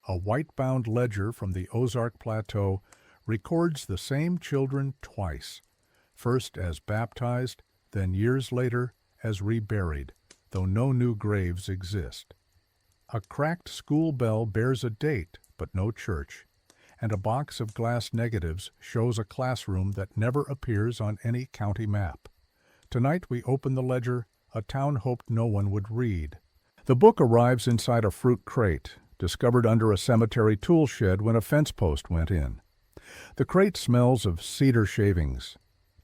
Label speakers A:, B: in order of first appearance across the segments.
A: a white-bound ledger from the Ozark Plateau records the same children twice, first as baptized, then years later as reburied, though no new graves exist. A cracked school bell bears a date, but no church, and a box of glass negatives shows a classroom that never appears on any county map. Tonight we open the ledger a town hoped no one would read. The book arrives inside a fruit crate, discovered under a cemetery tool shed when a fence post went in. The crate smells of cedar shavings.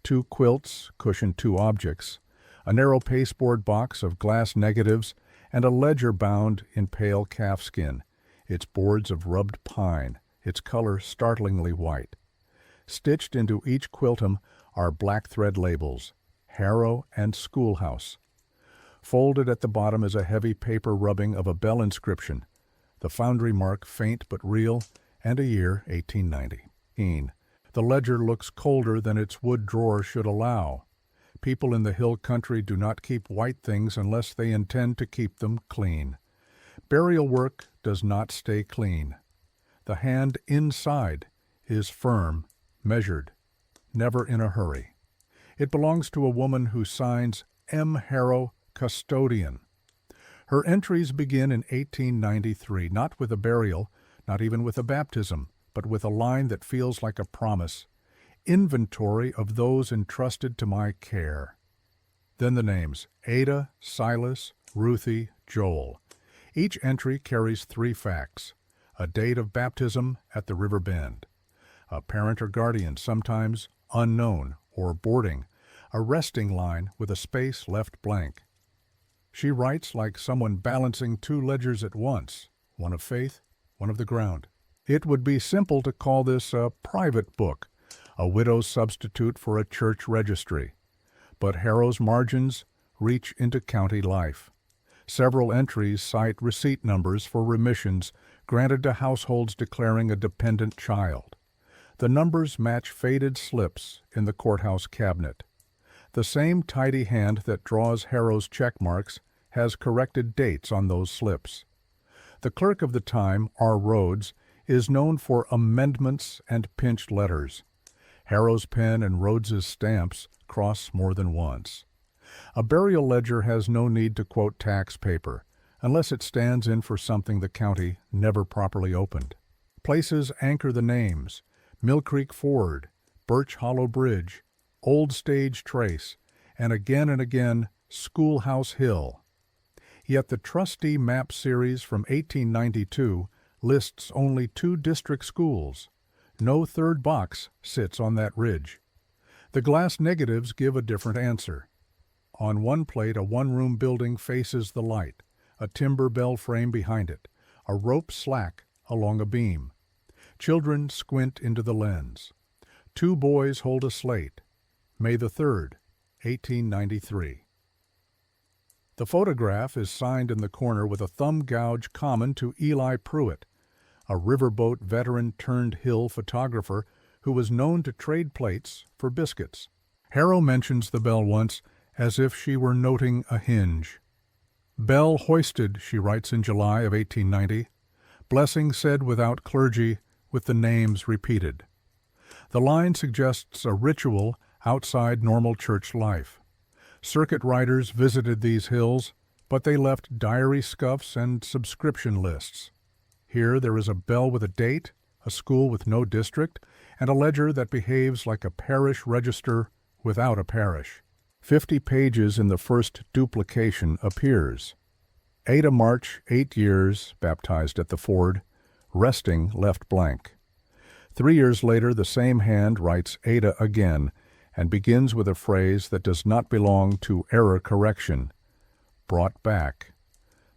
A: 2 quilts cushion 2 objects, a narrow pasteboard box of glass negatives, and a ledger bound in pale calfskin, its boards of rubbed pine, its color startlingly white. Stitched into each quiltum are black thread labels, Harrow and Schoolhouse. Folded at the bottom is a heavy paper rubbing of a bell inscription, the foundry mark faint but real, and a year 1890. The ledger looks colder than its wood drawer should allow. People in the hill country do not keep white things unless they intend to keep them clean. Burial work does not stay clean. The hand inside is firm, measured, never in a hurry. It belongs to a woman who signs M. Harrow, Custodian. Her entries begin in 1893, not with a burial, not even with a baptism, but with a line that feels like a promise. Inventory of those entrusted to my care. Then the names, Ada, Silas, Ruthie, Joel. Each entry carries 3 facts. A date of baptism at the river bend. A parent or guardian, sometimes unknown or boarding. A resting line with a space left blank. She writes like someone balancing 2 ledgers at once, one of faith, one of the ground. It would be simple to call this a private book, a widow's substitute for a church registry. But Harrow's margins reach into county life. Several entries cite receipt numbers for remissions granted to households declaring a dependent child. The numbers match faded slips in the courthouse cabinet. The same tidy hand that draws Harrow's check marks has corrected dates on those slips. The clerk of the time, R. Rhodes, is known for amendments and pinched letters. Harrow's pen and Rhodes's stamps cross more than once. A burial ledger has no need to quote tax paper, unless it stands in for something the county never properly opened. Places anchor the names: Mill Creek Ford, Birch Hollow Bridge, Old Stage Trace, and again Schoolhouse Hill. Yet the trustee map series from 1892 lists only 2 district schools. No 3rd box sits on that ridge. The glass negatives give a different answer. On one plate, a 1-room building faces the light, a timber bell frame behind it, a rope slack along a beam. Children squint into the lens. 2 boys hold a slate. May the 3rd, 1893. The photograph is signed in the corner with a thumb gouge common to Eli Pruitt, a riverboat veteran-turned-hill photographer who was known to trade plates for biscuits. Harrow mentions the bell once as if she were noting a hinge. Bell hoisted, she writes in July of 1890. Blessing said without clergy, with the names repeated. The line suggests a ritual outside normal church life. Circuit riders visited these hills, but they left diary scuffs and subscription lists. Here there is a bell with a date, a school with no district, and a ledger that behaves like a parish register without a parish. 50 pages in the first duplication appears. Ada March, 8 years, baptized at the ford, resting left blank. 3 years later, the same hand writes Ada again and begins with a phrase that does not belong to error correction. Brought back.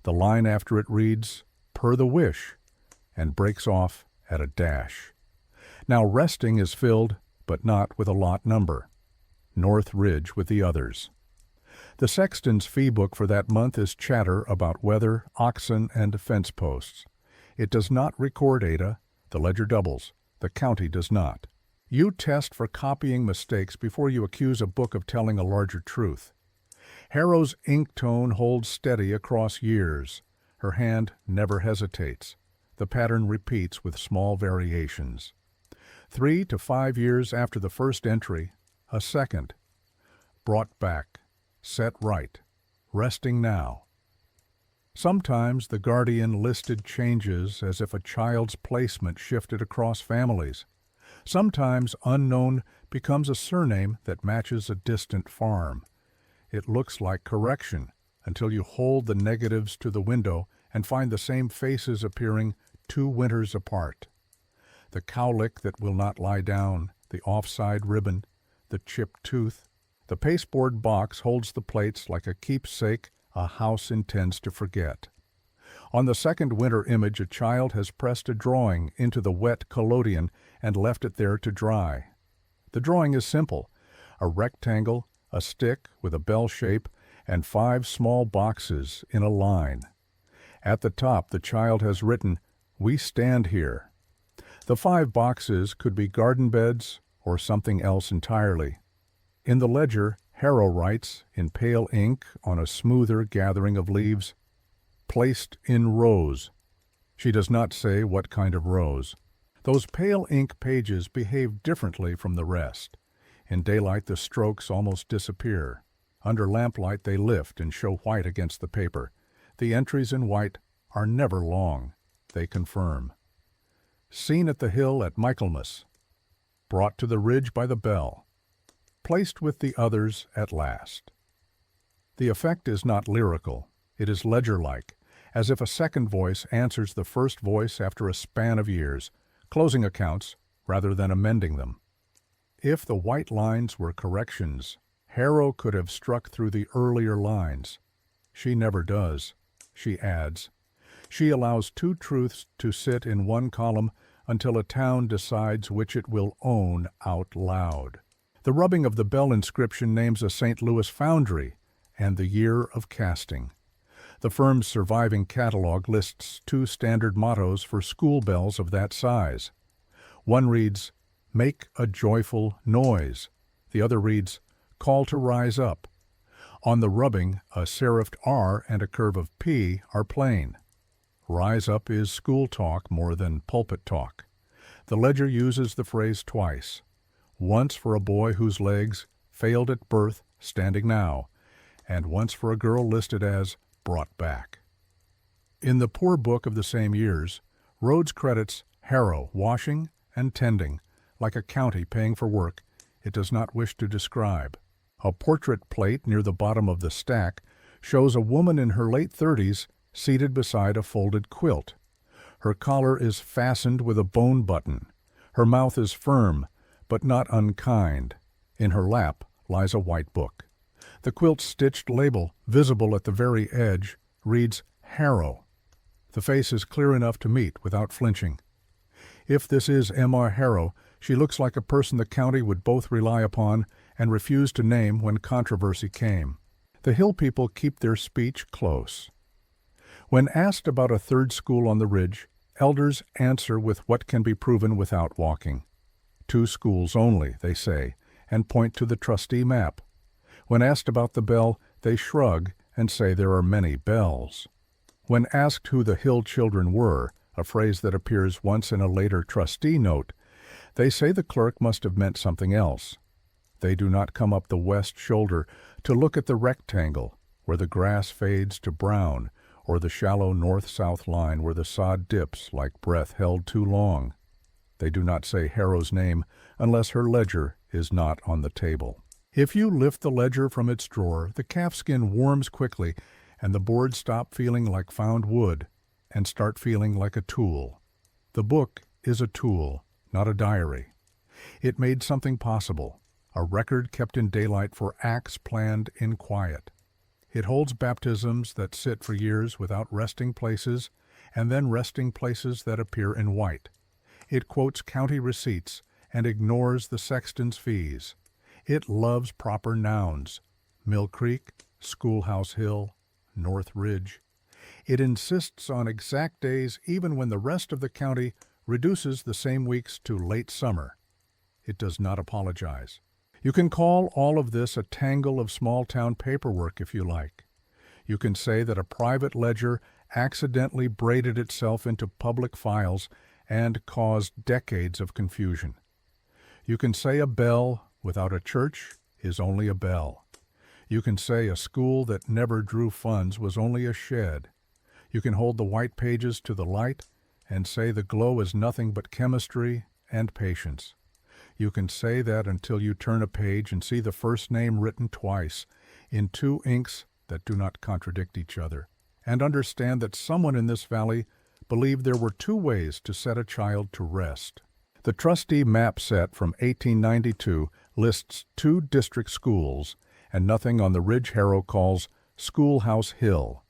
A: The line after it reads, per the wish, and breaks off at a dash. Now resting is filled, but not with a lot number. North Ridge with the others. The sexton's fee book for that month is chatter about weather, oxen, and fence posts. It does not record Ada. The ledger doubles. The county does not. You test for copying mistakes before you accuse a book of telling a larger truth. Harrow's ink tone holds steady across years. Her hand never hesitates. The pattern repeats with small variations. 3 to 5 years after the first entry, a second. Brought back, set right, resting now. Sometimes the guardian listed changes as if a child's placement shifted across families. Sometimes unknown becomes a surname that matches a distant farm. It looks like correction until you hold the negatives to the window and find the same faces appearing 2 winters apart. The cowlick that will not lie down, the offside ribbon, the chipped tooth. The pasteboard box holds the plates like a keepsake a house intends to forget. On the second winter image, a child has pressed a drawing into the wet collodion and left it there to dry. The drawing is simple: a rectangle, a stick with a bell shape, and 5 small boxes in a line. At the top, the child has written, "We stand here." The 5 boxes could be garden beds or something else entirely. In the ledger, Harrow writes, in pale ink on a smoother gathering of leaves, "Placed in rows." She does not say what kind of rows. Those pale ink pages behave differently from the rest. In daylight, the strokes almost disappear. Under lamplight, they lift and show white against the paper. The entries in white are never long. They confirm. Seen at the hill at Michaelmas. Brought to the ridge by the bell. Placed with the others at last. The effect is not lyrical. It is ledger-like, as if a second voice answers the first voice after a span of years, closing accounts rather than amending them. If the white lines were corrections, Harrow could have struck through the earlier lines. She never does. She adds. She allows 2 truths to sit in one column until a town decides which it will own out loud. The rubbing of the bell inscription names a St. Louis foundry and the year of casting. The firm's surviving catalog lists 2 standard mottos for school bells of that size. One reads, "Make a joyful noise." The other reads, "Call to rise up." On the rubbing, a serifed R and a curve of P are plain. Rise up is school talk more than pulpit talk. The ledger uses the phrase twice. Once for a boy whose legs failed at birth, standing now, and once for a girl listed as brought back. In the poor book of the same years, Rhodes credits Harrow washing and tending, like a county paying for work it does not wish to describe. A portrait plate near the bottom of the stack shows a woman in her late 30s seated beside a folded quilt. Her collar is fastened with a bone button. Her mouth is firm, but not unkind. In her lap lies a white book. The quilt's stitched label, visible at the very edge, reads Harrow. The face is clear enough to meet without flinching. If this is M.R. Harrow, she looks like a person the county would both rely upon and refuse to name when controversy came. The Hill people keep their speech close. When asked about a 3rd school on the ridge, elders answer with what can be proven without walking. 2 schools only, they say, and point to the trustee map. When asked about the bell, they shrug and say there are many bells. When asked who the Hill children were, a phrase that appears once in a later trustee note, they say the clerk must have meant something else. They do not come up the west shoulder to look at the rectangle where the grass fades to brown, or the shallow north-south line where the sod dips like breath held too long. They do not say Harrow's name unless her ledger is not on the table. If you lift the ledger from its drawer, the calfskin warms quickly, and the boards stop feeling like found wood and start feeling like a tool. The book is a tool, not a diary. It made something possible, a record kept in daylight for acts planned in quiet. It holds baptisms that sit for years without resting places, and then resting places that appear in white. It quotes county receipts and ignores the sexton's fees. It loves proper nouns: Mill Creek, Schoolhouse Hill, North Ridge. It insists on exact days even when the rest of the county reduces the same weeks to late summer. It does not apologize. You can call all of this a tangle of small-town paperwork if you like. You can say that a private ledger accidentally braided itself into public files and caused decades of confusion. You can say a bell without a church is only a bell. You can say a school that never drew funds was only a shed. You can hold the white pages to the light and say the glow is nothing but chemistry and patience. You can say that until you turn a page and see the first name written twice in two inks that do not contradict each other, and understand that someone in this valley believed there were two ways to set a child to rest. The trustee map set from 1892 lists two district schools, and nothing on the ridge Harrow calls Schoolhouse Hill.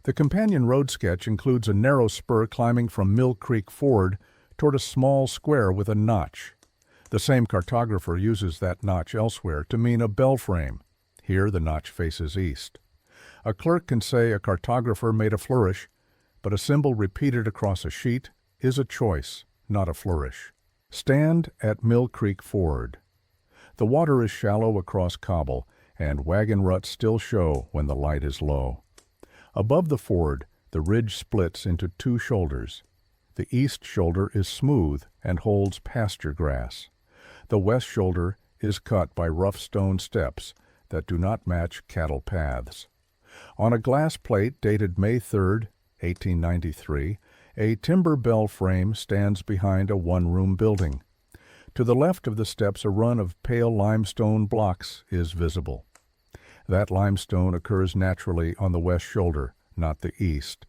A: The companion road sketch includes a narrow spur climbing from Mill Creek Ford toward a small square with a notch. The same cartographer uses that notch elsewhere to mean a bell frame. Here the notch faces east. A clerk can say a cartographer made a flourish, but a symbol repeated across a sheet is a choice, not a flourish. Stand at Mill Creek Ford. The water is shallow across cobble, and wagon ruts still show when the light is low. Above the ford, the ridge splits into two shoulders. The east shoulder is smooth and holds pasture grass. The west shoulder is cut by rough stone steps that do not match cattle paths. On a glass plate dated May 3, 1893, a timber bell frame stands behind a one-room building. To the left of the steps, a run of pale limestone blocks is visible. That limestone occurs naturally on the west shoulder, not the east.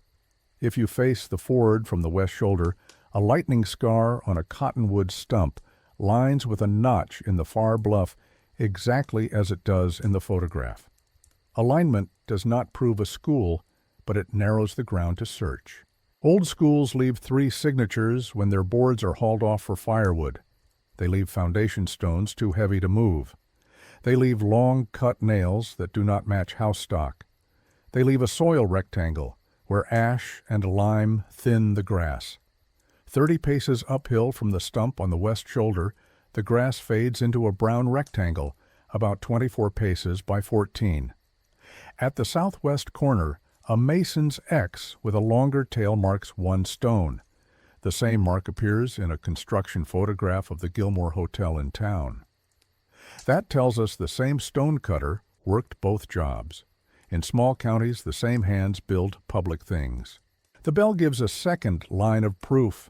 A: If you face the ford from the west shoulder, a lightning scar on a cottonwood stump lines with a notch in the far bluff exactly as it does in the photograph. Alignment does not prove a school, but it narrows the ground to search. Old schools leave 3 signatures when their boards are hauled off for firewood. They leave foundation stones too heavy to move. They leave long cut nails that do not match house stock. They leave a soil rectangle where ash and lime thin the grass. 30 paces uphill from the stump on the west shoulder, the grass fades into a brown rectangle about 24 paces by 14. At the southwest corner, a mason's X with a longer tail marks 1 stone. The same mark appears in a construction photograph of the Gilmore Hotel in town. That tells us the same stone cutter worked both jobs. In small counties, the same hands build public things. The bell gives a second line of proof.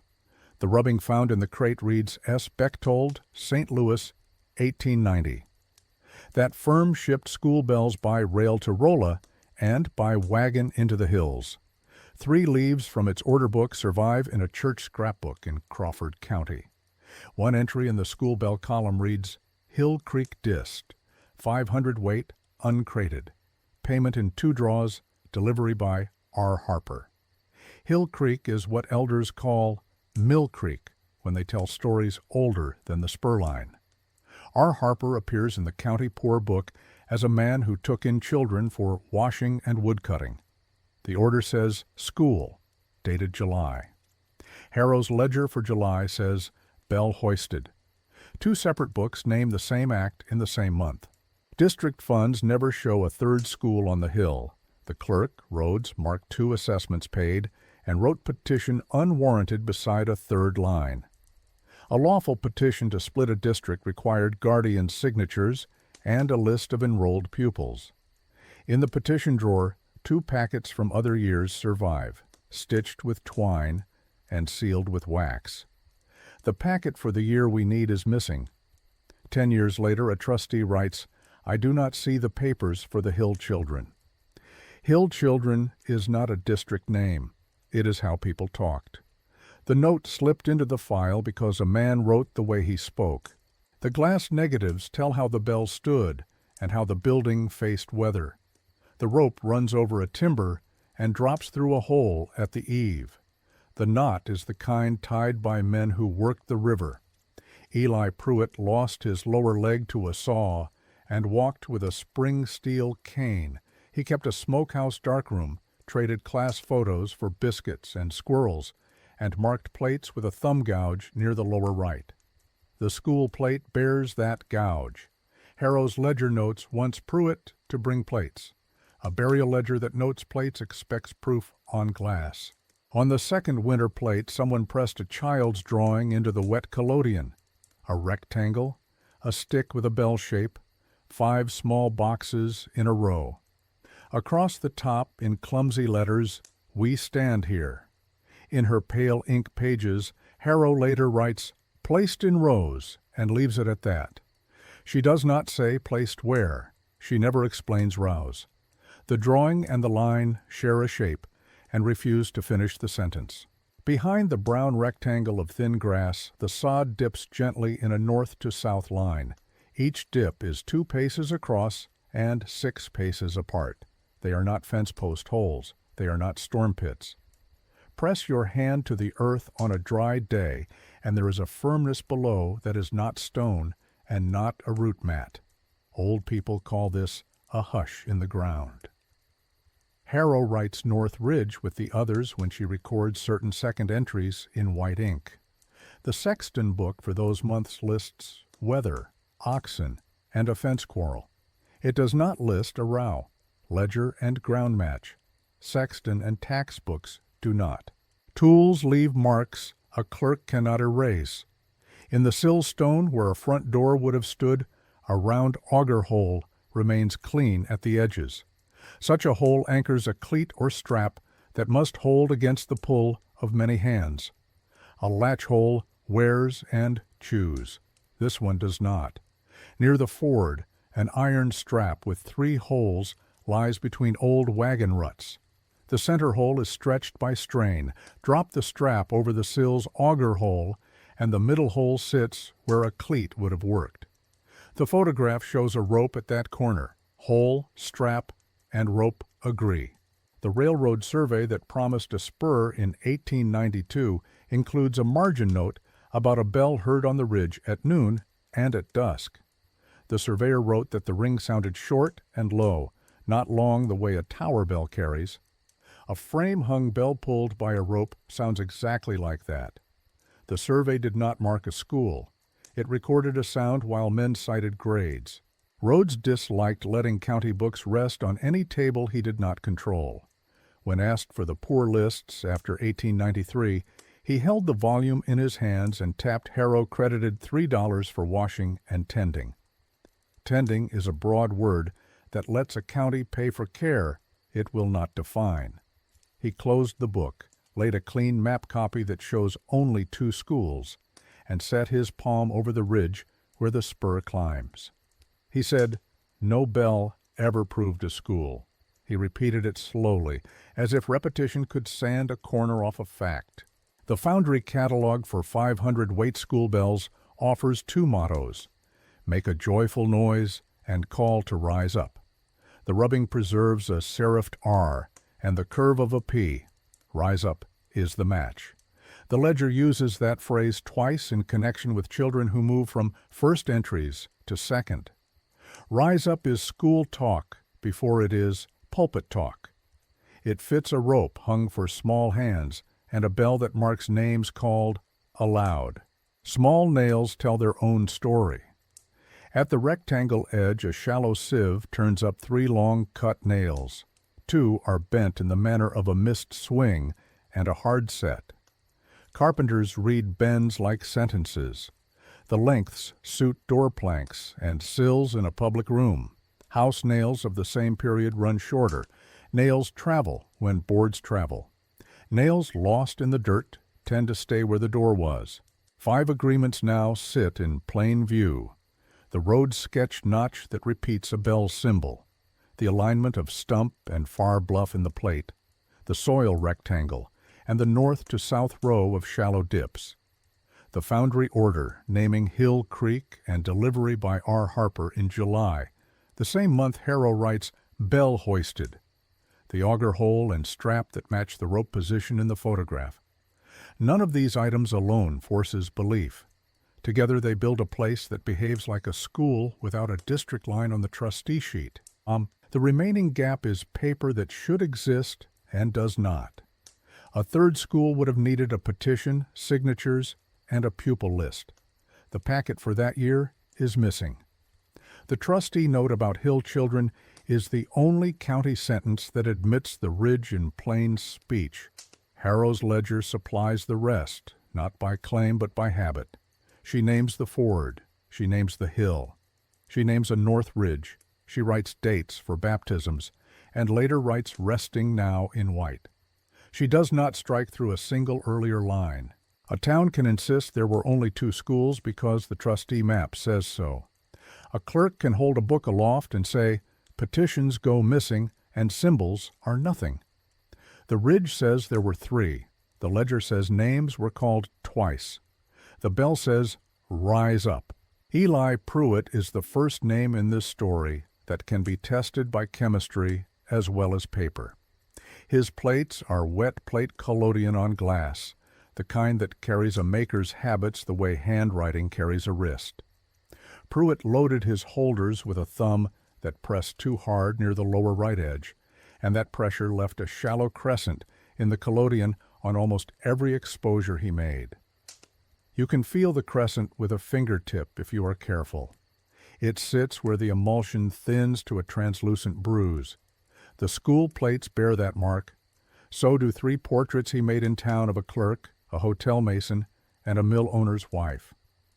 A: The rubbing found in the crate reads S. Bechtold, St. Louis, 1890. That firm shipped school bells by rail to Rolla and by wagon into the hills. 3 leaves from its order book survive in a church scrapbook in Crawford County. One entry in the school bell column reads, Hill Creek Dist, 500 weight, uncrated. Payment in 2 draws, delivery by R. Harper. Hill Creek is what elders call Mill Creek when they tell stories older than the spur line. R. Harper appears in the county poor book as a man who took in children for washing and woodcutting. The order says school, dated July. Harrow's ledger for July says bell hoisted. 2 separate books name the same act in the same month. District funds never show a 3rd school on the hill. The clerk, Rhodes, marked 2 assessments paid and wrote petition unwarranted beside a 3rd line. A lawful petition to split a district required guardian signatures and a list of enrolled pupils. In the petition drawer, 2 packets from other years survive, stitched with twine and sealed with wax. The packet for the year we need is missing. 10 years later, a trustee writes, I do not see the papers for the Hill Children. Hill Children is not a district name. It is how people talked. The note slipped into the file because a man wrote the way he spoke. The glass negatives tell how the bell stood and how the building faced weather. The rope runs over a timber and drops through a hole at the eave. The knot is the kind tied by men who worked the river. Eli Pruitt lost his lower leg to a saw and walked with a spring steel cane. He kept a smokehouse darkroom, traded class photos for biscuits and squirrels, and marked plates with a thumb gouge near the lower right. The school plate bears that gouge. Harrow's ledger notes wants Pruitt to bring plates. A burial ledger that notes plates expects proof on glass. On the second winter plate, someone pressed a child's drawing into the wet collodion. A rectangle, a stick with a bell shape, 5 small boxes in a row. Across the top, in clumsy letters, "We stand here." In her pale ink pages, Harrow later writes, "Placed in rows," and leaves it at that. She does not say placed where. She never explains rows. The drawing and the line share a shape, and refuse to finish the sentence. Behind the brown rectangle of thin grass, the sod dips gently in a north to south line. Each dip is 2 paces across and 6 paces apart. They are not fence post holes. They are not storm pits. Press your hand to the earth on a dry day, and there is a firmness below that is not stone and not a root mat. Old people call this a hush in the ground. Harrow writes North Ridge with the others when she records certain second entries in white ink. The Sexton book for those months lists weather, oxen, and a fence quarrel. It does not list a row. Ledger and ground match. Sexton and tax books do not. Tools leave marks a clerk cannot erase. In the sill stone where a front door would have stood, a round auger hole remains clean at the edges. Such a hole anchors a cleat or strap that must hold against the pull of many hands. A latch hole wears and chews. This one does not. Near the ford, an iron strap with 3 holes lies between old wagon ruts. The center hole is stretched by strain. Drop the strap over the sill's auger hole, and the middle hole sits where a cleat would have worked. The photograph shows a rope at that corner. Hole, strap, and rope agree. The railroad survey that promised a spur in 1892 includes a margin note about a bell heard on the ridge at noon and at dusk. The surveyor wrote that the ring sounded short and low, not long the way a tower bell carries. A frame-hung bell pulled by a rope sounds exactly like that. The survey did not mark a school. It recorded a sound while men cited grades. Rhodes disliked letting county books rest on any table he did not control. When asked for the poor lists after 1893, he held the volume in his hands and tapped Harrow credited $3 for washing and tending. Tending is a broad word that lets a county pay for care it will not define. He closed the book, laid a clean map copy that shows only 2 schools, and set his palm over the ridge where the spur climbs. He said, "No bell ever proved a school." He repeated it slowly, as if repetition could sand a corner off a fact. The Foundry Catalog for 500 Waite School bells offers 2 mottos: make a joyful noise and call to rise up. The rubbing preserves a serifed R and the curve of a P. Rise up is the match. The ledger uses that phrase twice in connection with children who move from first entries to second. Rise up is school talk before it is pulpit talk. It fits a rope hung for small hands and a bell that marks names called aloud. Small nails tell their own story. At the rectangle edge, a shallow sieve turns up 3 long cut nails. 2 are bent in the manner of a missed swing and a hard set. Carpenters read bends like sentences. The lengths suit door planks and sills in a public room. House nails of the same period run shorter. Nails travel when boards travel. Nails lost in the dirt tend to stay where the door was. 5 agreements now sit in plain view. The road sketch notch that repeats a bell symbol. The alignment of stump and far bluff in the plate. The soil rectangle, and the north to south row of shallow dips. The Foundry order naming Hill Creek and delivery by R. Harper in July. The same month Harrow writes bell hoisted. The auger hole and strap that match the rope position in the photograph. None of these items alone forces belief. Together they build a place that behaves like a school without a district line on the trustee sheet. The remaining gap is paper that should exist and does not. A 3rd school would have needed a petition, signatures, and a pupil list. The packet for that year is missing. The trustee note about Hill children is the only county sentence that admits the ridge in plain speech. Harrow's ledger supplies the rest, not by claim but by habit. She names the ford. She names the hill. She names a north ridge. She writes dates for baptisms, and later writes resting now in white. She does not strike through a single earlier line. A town can insist there were only 2 schools because the trustee map says so. A clerk can hold a book aloft and say, petitions go missing and symbols are nothing. The ridge says there were 3. The ledger says names were called twice. The bell says, rise up. Eli Pruitt is the first name in this story that can be tested by chemistry as well as paper. His plates are wet plate collodion on glass, the kind that carries a maker's habits the way handwriting carries a wrist. Pruitt loaded his holders with a thumb that pressed too hard near the lower right edge, and that pressure left a shallow crescent in the collodion on almost every exposure he made. You can feel the crescent with a fingertip if you are careful. It sits where the emulsion thins to a translucent bruise. The school plates bear that mark. So do 3 portraits he made in town of a clerk, a hotel mason, and a mill owner's wife.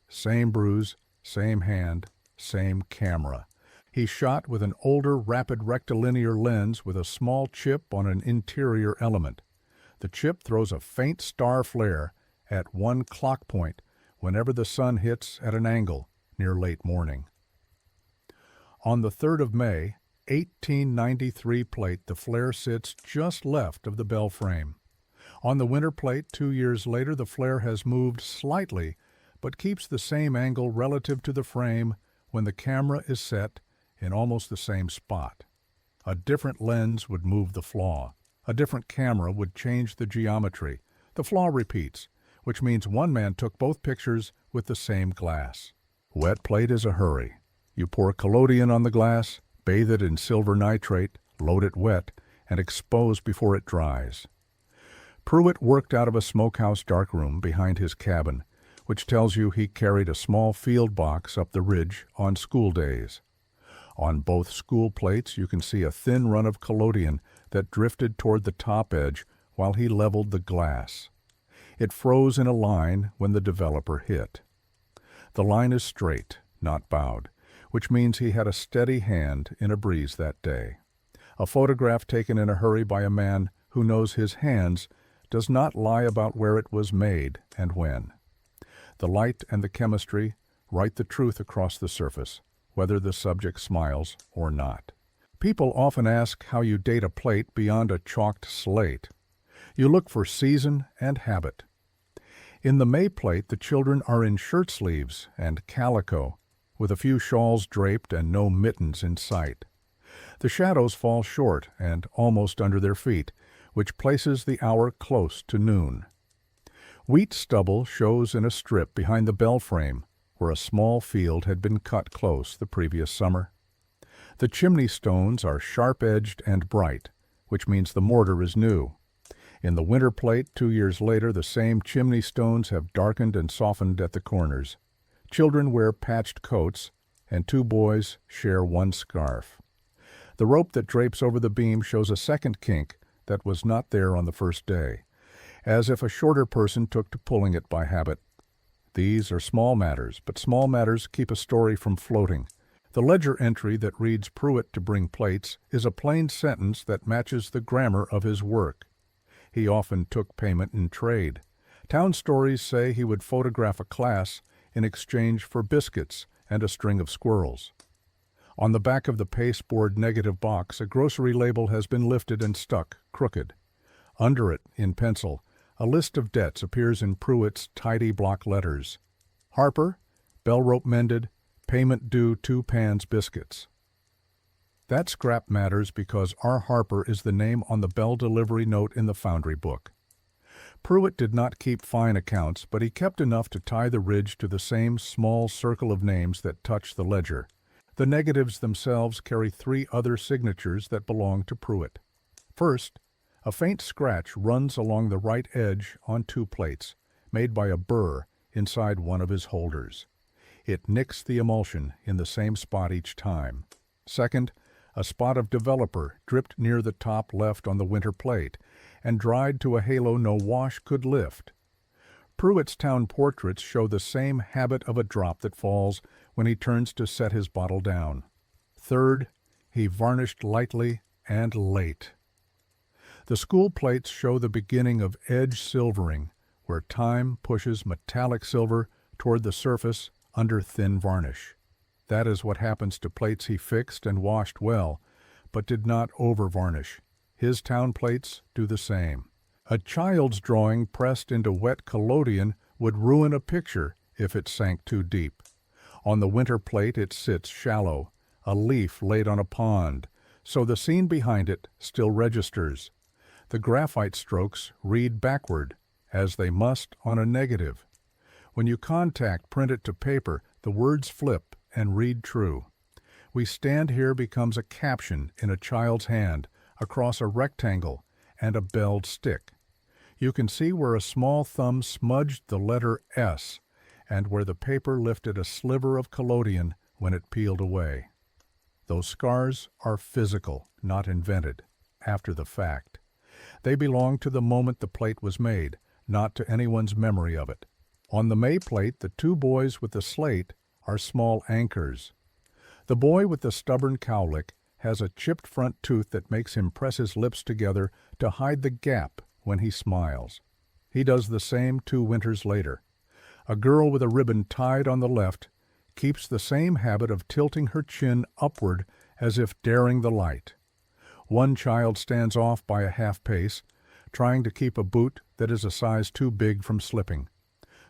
A: Same bruise, same hand, same camera. He shot with an older rapid rectilinear lens with a small chip on an interior element. The chip throws a faint star flare at 1 clock point whenever the sun hits at an angle near late morning. On the 3rd of May, 1893 plate, the flare sits just left of the bell frame. On the winter plate 2 years later, the flare has moved slightly, but keeps the same angle relative to the frame when the camera is set in almost the same spot. A different lens would move the flaw. A different camera would change the geometry. The flaw repeats, which means one man took both pictures with the same glass. Wet plate is a hurry. You pour collodion on the glass, bathe it in silver nitrate, load it wet, and expose before it dries. Pruitt worked out of a smokehouse darkroom behind his cabin, which tells you he carried a small field box up the ridge on school days. On both school plates you can see a thin run of collodion that drifted toward the top edge while he leveled the glass. It froze in a line when the developer hit. The line is straight, not bowed, which means he had a steady hand in a breeze that day. A photograph taken in a hurry by a man who knows his hands does not lie about where it was made and when. The light and the chemistry write the truth across the surface, whether the subject smiles or not. People often ask how you date a plate beyond a chalked slate. You look for season and habit. In the May plate, the children are in shirt sleeves and calico, with a few shawls draped and no mittens in sight. The shadows fall short and almost under their feet, which places the hour close to noon. Wheat stubble shows in a strip behind the bell frame, where a small field had been cut close the previous summer. The chimney stones are sharp-edged and bright, which means the mortar is new. In the winter plate 2 years later, the same chimney stones have darkened and softened at the corners. Children wear patched coats, and 2 boys share 1 scarf. The rope that drapes over the beam shows a second kink that was not there on the first day, as if a shorter person took to pulling it by habit. These are small matters, but small matters keep a story from floating. The ledger entry that reads Pruitt to bring plates is a plain sentence that matches the grammar of his work. He often took payment in trade. Town stories say he would photograph a class in exchange for biscuits and a string of squirrels. On the back of the pasteboard negative box, a grocery label has been lifted and stuck crooked. Under it, in pencil, a list of debts appears in Pruitt's tidy block letters. Harper, bell rope mended, payment due 2 pans biscuits. That scrap matters because R. Harper is the name on the bell delivery note in the Foundry book. Pruitt did not keep fine accounts, but he kept enough to tie the ridge to the same small circle of names that touch the ledger. The negatives themselves carry 3 other signatures that belong to Pruitt. First, a faint scratch runs along the right edge on 2 plates, made by a burr inside one of his holders. It nicks the emulsion in the same spot each time. Second, A spot of developer dripped near the top left on the winter plate and dried to a halo no wash could lift. Pruitt's town portraits show the same habit of a drop that falls when he turns to set his bottle down. Third, he varnished lightly and late. The school plates show the beginning of edge silvering, where time pushes metallic silver toward the surface under thin varnish. That is what happens to plates he fixed and washed well, but did not over-varnish. His town plates do the same. A child's drawing pressed into wet collodion would ruin a picture if it sank too deep. On the winter plate it sits shallow, a leaf laid on a pond, so the scene behind it still registers. The graphite strokes read backward, as they must on a negative. When you contact print it to paper, the words flip and read true. We stand here becomes a caption in a child's hand across a rectangle and a belled stick. You can see where a small thumb smudged the letter S and where the paper lifted a sliver of collodion when it peeled away. Those scars are physical, not invented, after the fact. They belong to the moment the plate was made, not to anyone's memory of it. On the May plate, the two boys with the slate are small anchors. The boy with the stubborn cowlick has a chipped front tooth that makes him press his lips together to hide the gap when he smiles. He does the same 2 winters later. A girl with a ribbon tied on the left keeps the same habit of tilting her chin upward as if daring the light. One child stands off by a half pace, trying to keep a boot that is a size too big from slipping.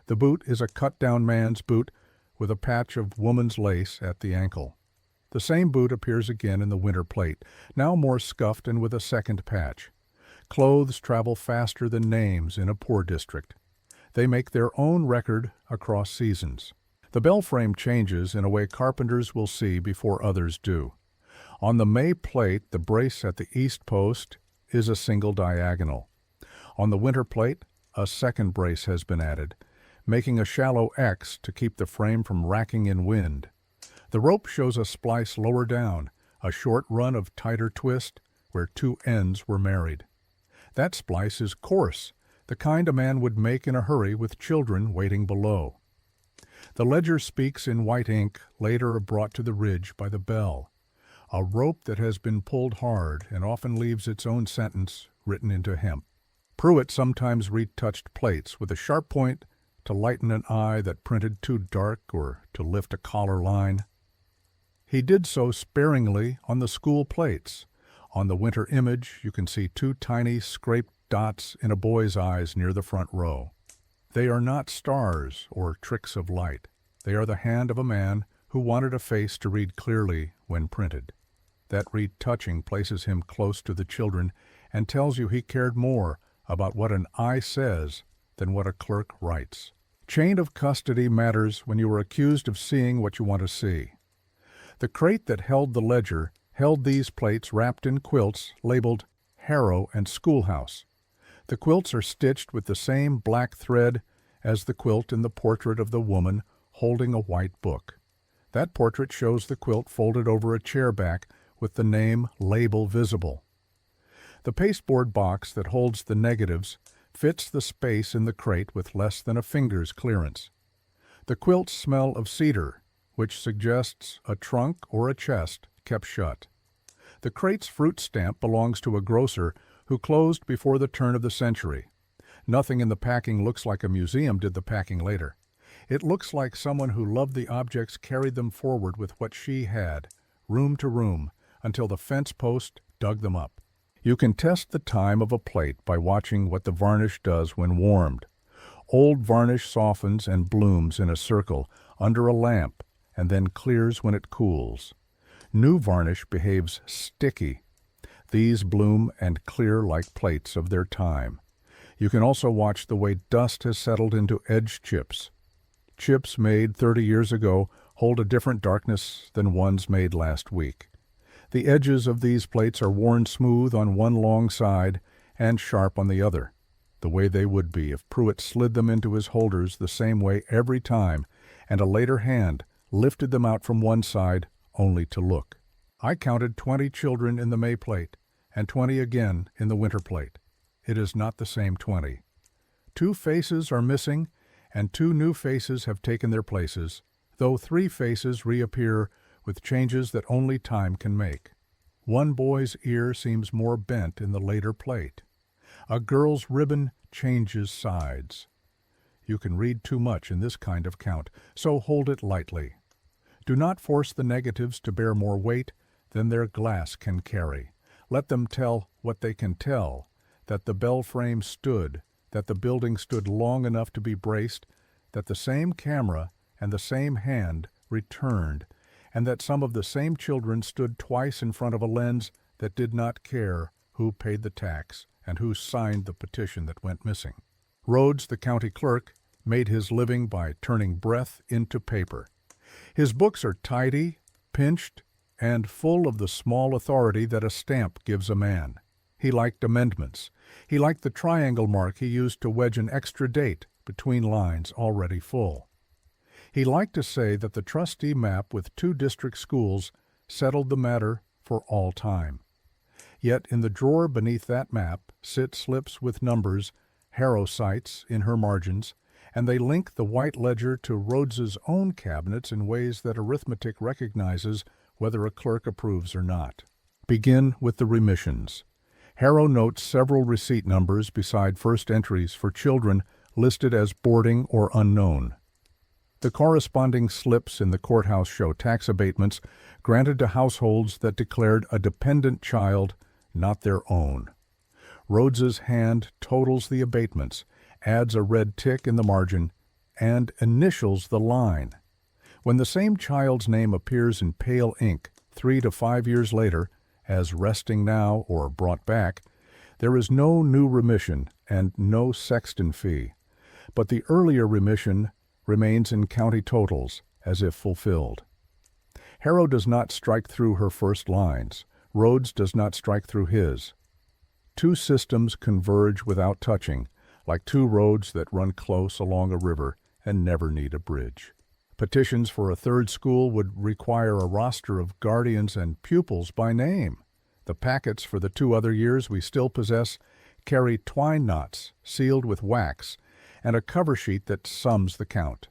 A: The boot is a cut-down man's boot with a patch of woman's lace at the ankle. The same boot appears again in the winter plate, now more scuffed and with a second patch. Clothes travel faster than names in a poor district. They make their own record across seasons. The bell frame changes in a way carpenters will see before others do. On the May plate, the brace at the east post is a single diagonal. On the winter plate, a second brace has been added, making a shallow X to keep the frame from racking in wind. The rope shows a splice lower down, a short run of tighter twist where 2 ends were married. That splice is coarse, the kind a man would make in a hurry with children waiting below. The ledger speaks in white ink, later brought to the ridge by the bell. A rope that has been pulled hard and often leaves its own sentence written into hemp. Pruitt sometimes retouched plates with a sharp point to lighten an eye that printed too dark or to lift a collar line. He did so sparingly on the school plates. On the winter image, you can see 2 tiny scraped dots in a boy's eyes near the front row. They are not stars or tricks of light. They are the hand of a man who wanted a face to read clearly when printed. That retouching places him close to the children and tells you he cared more about what an eye says than what a clerk writes. Chain of custody matters when you are accused of seeing what you want to see. The crate that held the ledger held these plates wrapped in quilts labeled Harrow and Schoolhouse. The quilts are stitched with the same black thread as the quilt in the portrait of the woman holding a white book. That portrait shows the quilt folded over a chair back with the name label visible. The pasteboard box that holds the negatives fits the space in the crate with less than a finger's clearance. The quilts smell of cedar, which suggests a trunk or a chest kept shut. The crate's fruit stamp belongs to a grocer who closed before the turn of the century. Nothing in the packing looks like a museum did the packing later. It looks like someone who loved the objects carried them forward with what she had, room to room, until the fence post dug them up. You can test the time of a plate by watching what the varnish does when warmed. Old varnish softens and blooms in a circle under a lamp and then clears when it cools. New varnish behaves sticky. These bloom and clear like plates of their time. You can also watch the way dust has settled into edge chips. Chips made 30 years ago hold a different darkness than ones made last week. The edges of these plates are worn smooth on one long side and sharp on the other, the way they would be if Pruitt slid them into his holders the same way every time, and a later hand lifted them out from one side only to look. I counted 20 children in the May plate, and 20 again in the winter plate. It is not the same 20. 2 faces are missing, and 2 new faces have taken their places, though 3 faces reappear with changes that only time can make. One boy's ear seems more bent in the later plate. A girl's ribbon changes sides. You can read too much in this kind of count, so hold it lightly. Do not force the negatives to bear more weight than their glass can carry. Let them tell what they can tell, that the bell frame stood, that the building stood long enough to be braced, that the same camera and the same hand returned, and that some of the same children stood twice in front of a lens that did not care who paid the tax and who signed the petition that went missing. Rhodes, the county clerk, made his living by turning breath into paper. His books are tidy, pinched, and full of the small authority that a stamp gives a man. He liked amendments. He liked the triangle mark he used to wedge an extra date between lines already full. He liked to say that the trustee map with 2 district schools settled the matter for all time. Yet in the drawer beneath that map sit slips with numbers Harrow cites in her margins, and they link the white ledger to Rhodes's own cabinets in ways that arithmetic recognizes whether a clerk approves or not. Begin with the remissions. Harrow notes several receipt numbers beside first entries for children listed as boarding or unknown. The corresponding slips in the courthouse show tax abatements granted to households that declared a dependent child not their own. Rhodes's hand totals the abatements, adds a red tick in the margin, and initials the line. When the same child's name appears in pale ink 3 to 5 years later, as resting now or brought back, there is no new remission and no sexton fee, but the earlier remission remains in county totals as if fulfilled. Harrow does not strike through her first lines. Rhodes does not strike through his. 2 systems converge without touching, like 2 roads that run close along a river and never need a bridge. Petitions for a 3rd school would require a roster of guardians and pupils by name. The packets for the 2 other years we still possess carry twine knots sealed with wax and a cover sheet that sums the count.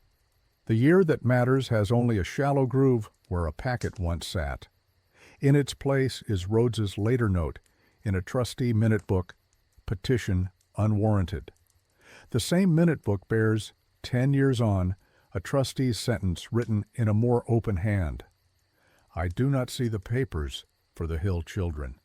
A: The year that matters has only a shallow groove where a packet once sat. In its place is Rhodes's later note in a trustee minute book, petition unwarranted. The same minute book bears, 10 years on, a trustee's sentence written in a more open hand. I do not see the papers for the Hill children.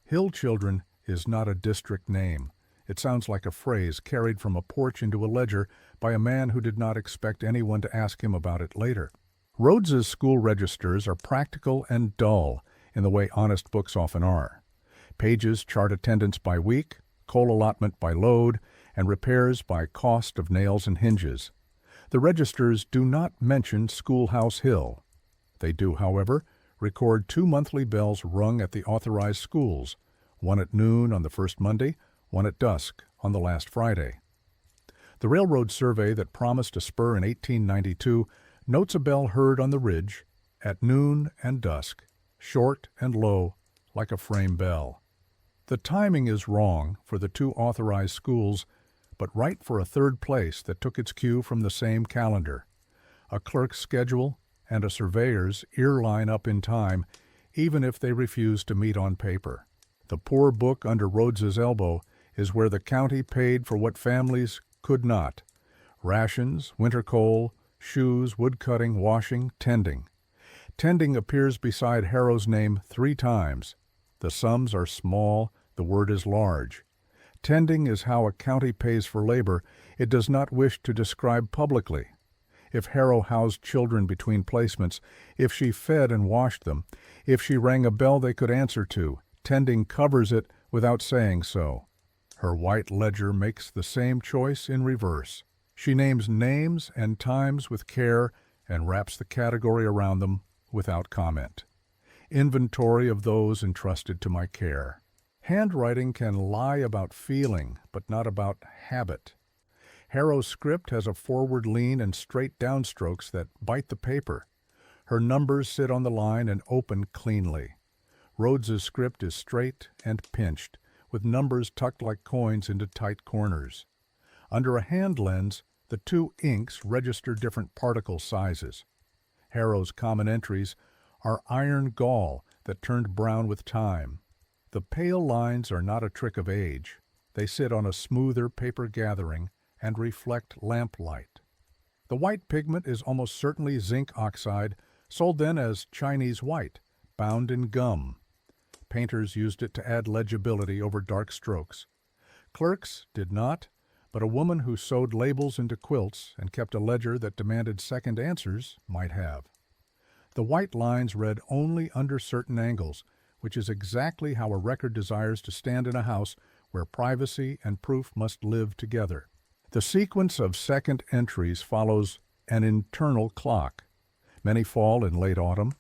A: Hill children is not a district name. It sounds like a phrase carried from a porch into a ledger by a man who did not expect anyone to ask him about it later. Rhodes's school registers are practical and dull in the way honest books often are. Pages chart attendance by week, coal allotment by load, and repairs by cost of nails and hinges. The registers do not mention Schoolhouse Hill. They do, however, record 2 monthly bells rung at the authorized schools, one at noon on the first Monday, one at dusk on the last Friday. The railroad survey that promised a spur in 1892 notes a bell heard on the ridge at noon and dusk, short and low, like a frame bell. The timing is wrong for the 2 authorized schools, but right for a 3rd place that took its cue from the same calendar. A clerk's schedule and a surveyor's ear line up in time, even if they refuse to meet on paper. The poor book under Rhodes's elbow is where the county paid for what families could not: rations, winter coal, shoes, wood cutting, washing, tending. Tending appears beside Harrow's name 3 times. The sums are small, the word is large. Tending is how a county pays for labor it does not wish to describe publicly. If Harrow housed children between placements, if she fed and washed them, if she rang a bell they could answer to, tending covers it without saying so. Her white ledger makes the same choice in reverse. She names names and times with care and wraps the category around them without comment. Inventory of those entrusted to my care. Handwriting can lie about feeling, but not about habit. Harrow's script has a forward lean and straight downstrokes that bite the paper. Her numbers sit on the line and open cleanly. Rhodes's script is straight and pinched, with numbers tucked like coins into tight corners. Under a hand lens, the two inks register different particle sizes. Harrow's common entries are iron gall that turned brown with time. The pale lines are not a trick of age. They sit on a smoother paper gathering and reflect lamplight. The white pigment is almost certainly zinc oxide, sold then as Chinese white, bound in gum. Painters used it to add legibility over dark strokes. Clerks did not, but a woman who sewed labels into quilts and kept a ledger that demanded second answers might have. The white lines read only under certain angles, which is exactly how a record desires to stand in a house where privacy and proof must live together. The sequence of second entries follows an internal clock. Many fall in late autumn.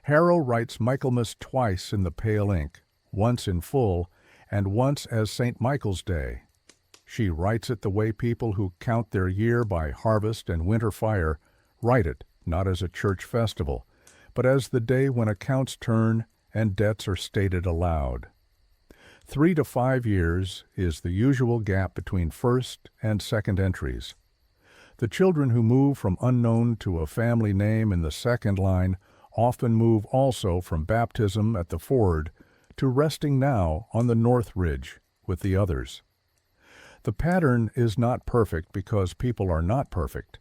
A: Harrow writes Michaelmas twice in the pale ink, once in full, and once as St. Michael's Day. She writes it the way people who count their year by harvest and winter fire write it, not as a church festival, but as the day when accounts turn and debts are stated aloud. 3 to 5 years is the usual gap between first and second entries. The children who move from unknown to a family name in the second line often move also from baptism at the ford to resting now on the north ridge with the others. The pattern is not perfect because people are not perfect,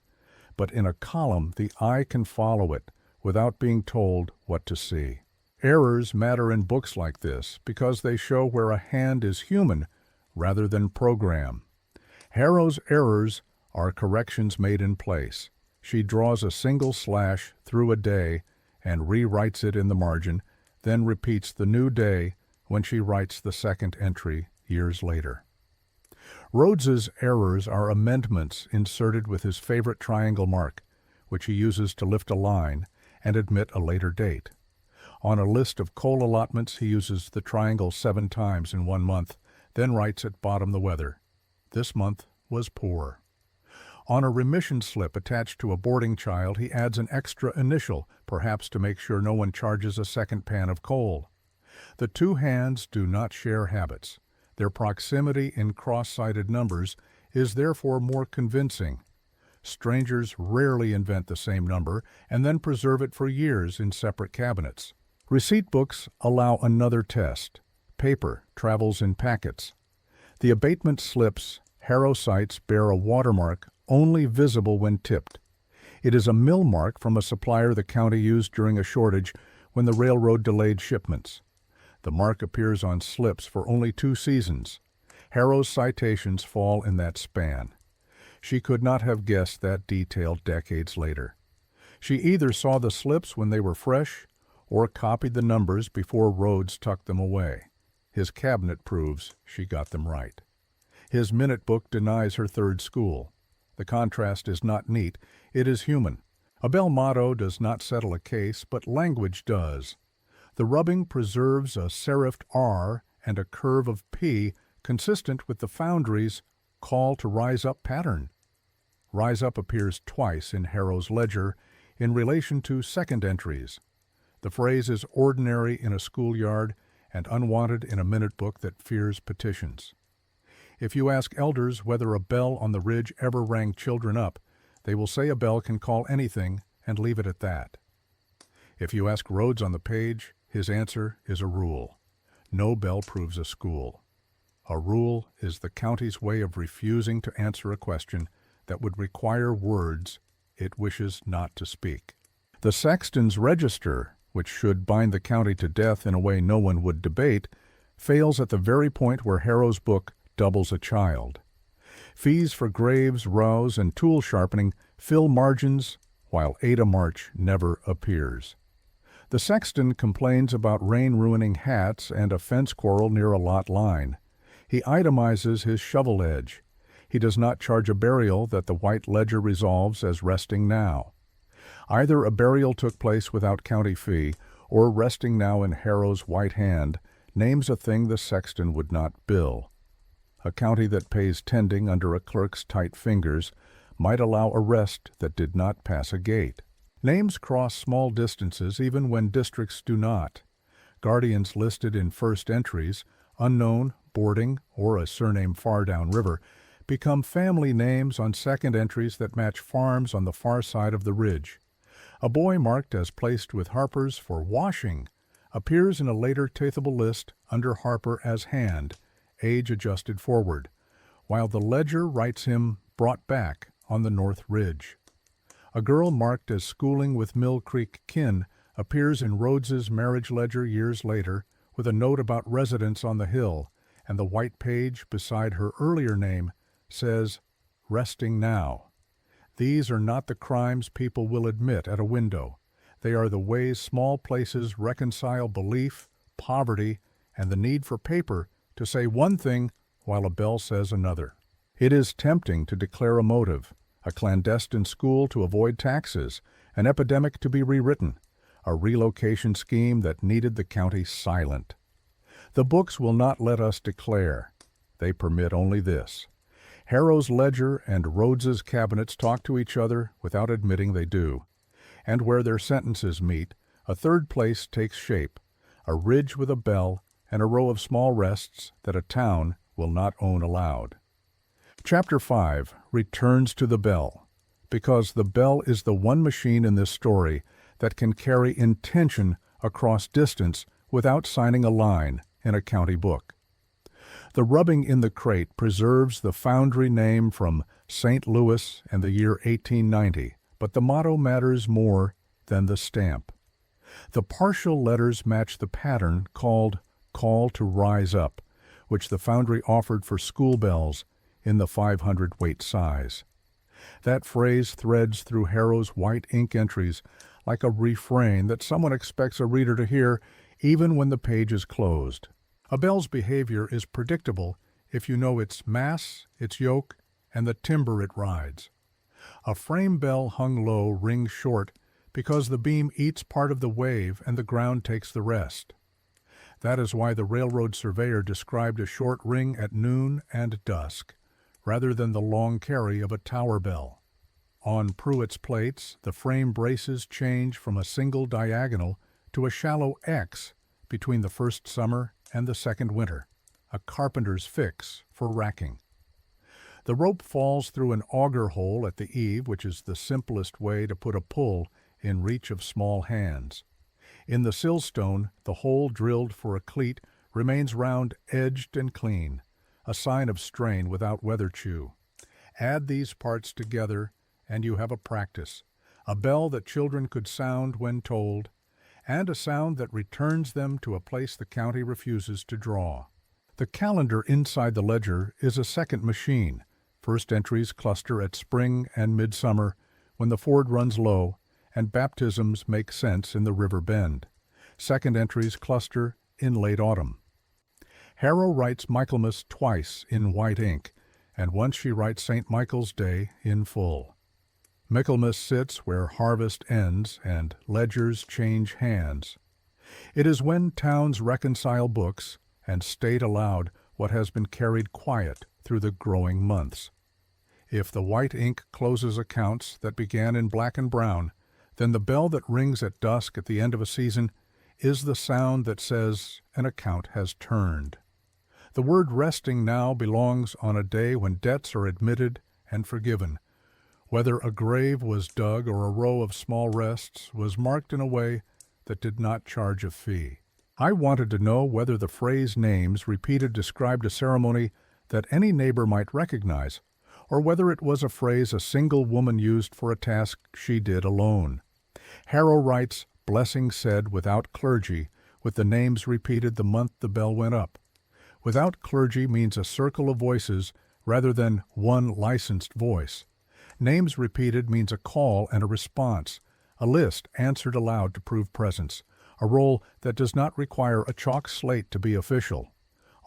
A: but in a column the eye can follow it without being told what to see. Errors matter in books like this because they show where a hand is human rather than program. Harrow's errors are corrections made in place. She draws a single slash through a day and rewrites it in the margin, then repeats the new day when she writes the second entry years later. Rhodes's errors are amendments inserted with his favorite triangle mark, which he uses to lift a line and admit a later date. On a list of coal allotments, he uses the triangle 7 times in 1 month, then writes at bottom the weather. This month was poor. On a remission slip attached to a boarding child, he adds an extra initial, perhaps to make sure no one charges a second pan of coal. The two hands do not share habits. Their proximity in cross-sided numbers is therefore more convincing. Strangers rarely invent the same number and then preserve it for years in separate cabinets. Receipt books allow another test. Paper travels in packets. The abatement slips Harrow cites bear a watermark only visible when tipped. It is a mill mark from a supplier the county used during a shortage when the railroad delayed shipments. The mark appears on slips for only 2 seasons. Harrow's citations fall in that span. She could not have guessed that detail decades later. She either saw the slips when they were fresh or copied the numbers before Rhodes tucked them away. His cabinet proves she got them right. His minute book denies her 3rd school. The contrast is not neat, it is human. A Bell motto does not settle a case, but language does. The rubbing preserves a serifed R and a curve of P consistent with the Foundry's call to rise up pattern. Rise up appears twice in Harrow's ledger in relation to second entries. The phrase is ordinary in a schoolyard and unwanted in a minute book that fears petitions. If you ask elders whether a bell on the ridge ever rang children up, they will say a bell can call anything and leave it at that. If you ask Rhodes on the page, his answer is a rule. No bell proves a school. A rule is the county's way of refusing to answer a question that would require words it wishes not to speak. The sexton's register, which should bind the county to death in a way no one would debate, fails at the very point where Harrow's book doubles a child. Fees for graves, rows, and tool sharpening fill margins, while Ada March never appears. The sexton complains about rain ruining hats and a fence quarrel near a lot line. He itemizes his shovel edge. He does not charge a burial that the white ledger resolves as resting now. Either a burial took place without county fee, or resting now in Harrow's white hand names a thing the sexton would not bill. A county that pays tending under a clerk's tight fingers might allow a rest that did not pass a gate. Names cross small distances even when districts do not. Guardians listed in first entries, unknown, boarding, or a surname far downriver, become family names on second entries that match farms on the far side of the ridge. A boy marked as placed with Harper's for washing appears in a later tathable list under Harper as hand, age adjusted forward, while the ledger writes him brought back on the North Ridge. A girl marked as schooling with Mill Creek kin appears in Rhodes's marriage ledger years later with a note about residence on the hill, and the white page beside her earlier name says, "Resting now." These are not the crimes people will admit at a window. They are the ways small places reconcile belief, poverty, and the need for paper to say one thing while a bell says another. It is tempting to declare a motive, a clandestine school to avoid taxes, an epidemic to be rewritten, a relocation scheme that needed the county silent. The books will not let us declare. They permit only this. Harrow's ledger and Rhodes's cabinets talk to each other without admitting they do. And where their sentences meet, a third place takes shape, a ridge with a bell and a row of small rests that a town will not own aloud. Chapter 5 returns to the bell, because the bell is the one machine in this story that can carry intention across distance without signing a line in a county book. The rubbing in the crate preserves the foundry name from St. Louis and the year 1890, but the motto matters more than the stamp. The partial letters match the pattern called Call to Rise Up, which the foundry offered for school bells in the 500 weight size. That phrase threads through Harrow's white ink entries like a refrain that someone expects a reader to hear even when the page is closed. A bell's behavior is predictable if you know its mass, its yoke, and the timber it rides. A frame bell hung low rings short because the beam eats part of the wave and the ground takes the rest. That is why the railroad surveyor described a short ring at noon and dusk, rather than the long carry of a tower bell. On Pruitt's plates, the frame braces change from a single diagonal to a shallow X between the first summer and the second winter, a carpenter's fix for racking. The rope falls through an auger hole at the eave, which is the simplest way to put a pull in reach of small hands. In the sillstone, the hole drilled for a cleat remains round, edged, and clean, a sign of strain without weather chew. Add these parts together, and you have a practice, a bell that children could sound when told, and a sound that returns them to a place the county refuses to draw. The calendar inside the ledger is a second machine. First entries cluster at spring and midsummer when the ford runs low and baptisms make sense in the river bend. Second entries cluster in late autumn. Harrow writes Michaelmas twice in white ink, and once she writes St. Michael's Day in full. Michaelmas sits where harvest ends and ledgers change hands. It is when towns reconcile books and state aloud what has been carried quiet through the growing months. If the white ink closes accounts that began in black and brown, then the bell that rings at dusk at the end of a season is the sound that says an account has turned. The word resting now belongs on a day when debts are admitted and forgiven. Whether a grave was dug or a row of small rests was marked in a way that did not charge a fee. I wanted to know whether the phrase names repeated described a ceremony that any neighbor might recognize, or whether it was a phrase a single woman used for a task she did alone. Harrow writes, blessing said without clergy, with the names repeated the month the bell went up. Without clergy means a circle of voices rather than one licensed voice. Names repeated means a call and a response, a list answered aloud to prove presence, a roll that does not require a chalk slate to be official.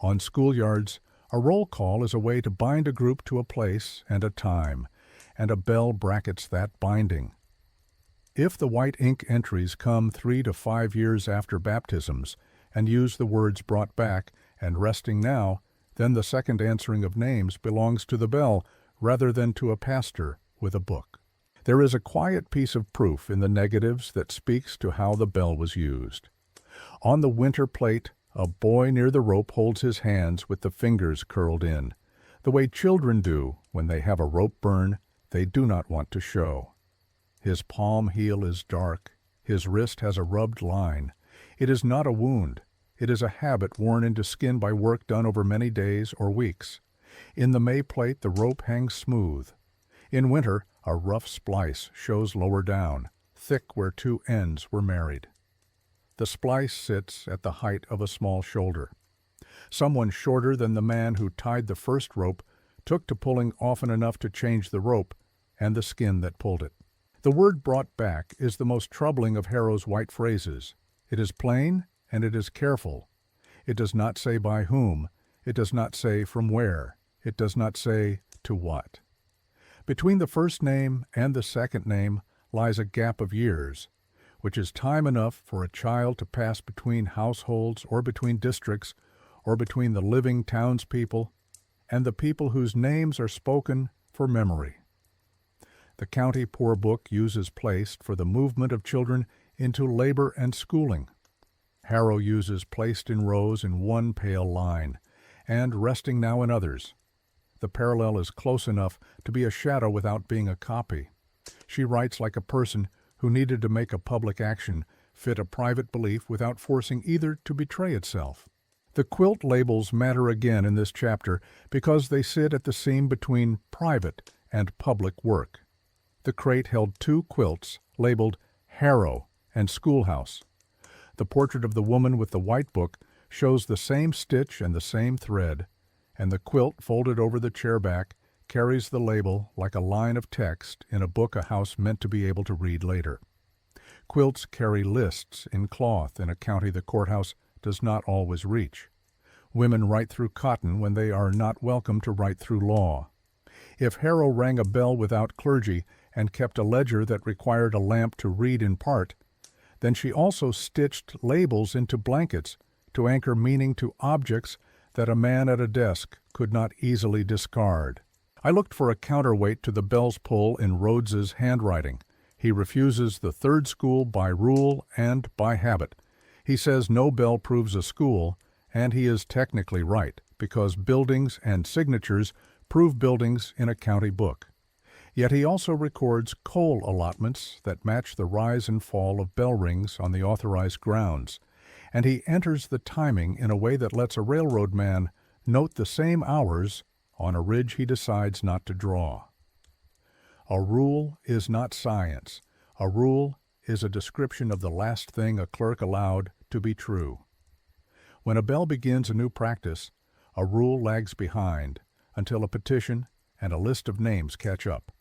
A: On schoolyards, a roll call is a way to bind a group to a place and a time, and a bell brackets that binding. If the white ink entries come 3 to 5 years after baptisms and use the words brought back and resting now, then the second answering of names belongs to the bell rather than to a pastor with a book. There is a quiet piece of proof in the negatives that speaks to how the bell was used. On the winter plate, a boy near the rope holds his hands with the fingers curled in, the way children do when they have a rope burn they do not want to show. His palm heel is dark. His wrist has a rubbed line. It is not a wound. It is a habit worn into skin by work done over many days or weeks. In the May plate, the rope hangs smooth. In winter, a rough splice shows lower down, thick where two ends were married. The splice sits at the height of a small shoulder. Someone shorter than the man who tied the first rope took to pulling often enough to change the rope and the skin that pulled it. The word brought back is the most troubling of Harrow's white phrases. It is plain and it is careful. It does not say by whom. It does not say from where. It does not say to what. Between the first name and the second name lies a gap of years, which is time enough for a child to pass between households or between districts or between the living townspeople and the people whose names are spoken for memory. The county poor book uses placed for the movement of children into labor and schooling. Harrow uses placed in rows in one pale line, and resting now in others. The parallel is close enough to be a shadow without being a copy. She writes like a person who needed to make a public action fit a private belief without forcing either to betray itself. The quilt labels matter again in this chapter because they sit at the seam between private and public work. The crate held two quilts labeled Harrow and Schoolhouse. The portrait of the woman with the white book shows the same stitch and the same thread, and the quilt folded over the chair back carries the label like a line of text in a book a house meant to be able to read later. Quilts carry lists in cloth in a county the courthouse does not always reach. Women write through cotton when they are not welcome to write through law. If Harrow rang a bell without clergy and kept a ledger that required a lamp to read in part, then she also stitched labels into blankets to anchor meaning to objects that a man at a desk could not easily discard. I looked for a counterweight to the bell's pull in Rhodes's handwriting. He refuses the third school by rule and by habit. He says no bell proves a school, and he is technically right, because buildings and signatures prove buildings in a county book. Yet he also records coal allotments that match the rise and fall of bell rings on the authorized grounds, and he enters the timing in a way that lets a railroad man note the same hours on a ridge he decides not to draw. A rule is not science. A rule is a description of the last thing a clerk allowed to be true. When a bell begins a new practice, a rule lags behind until a petition and a list of names catch up.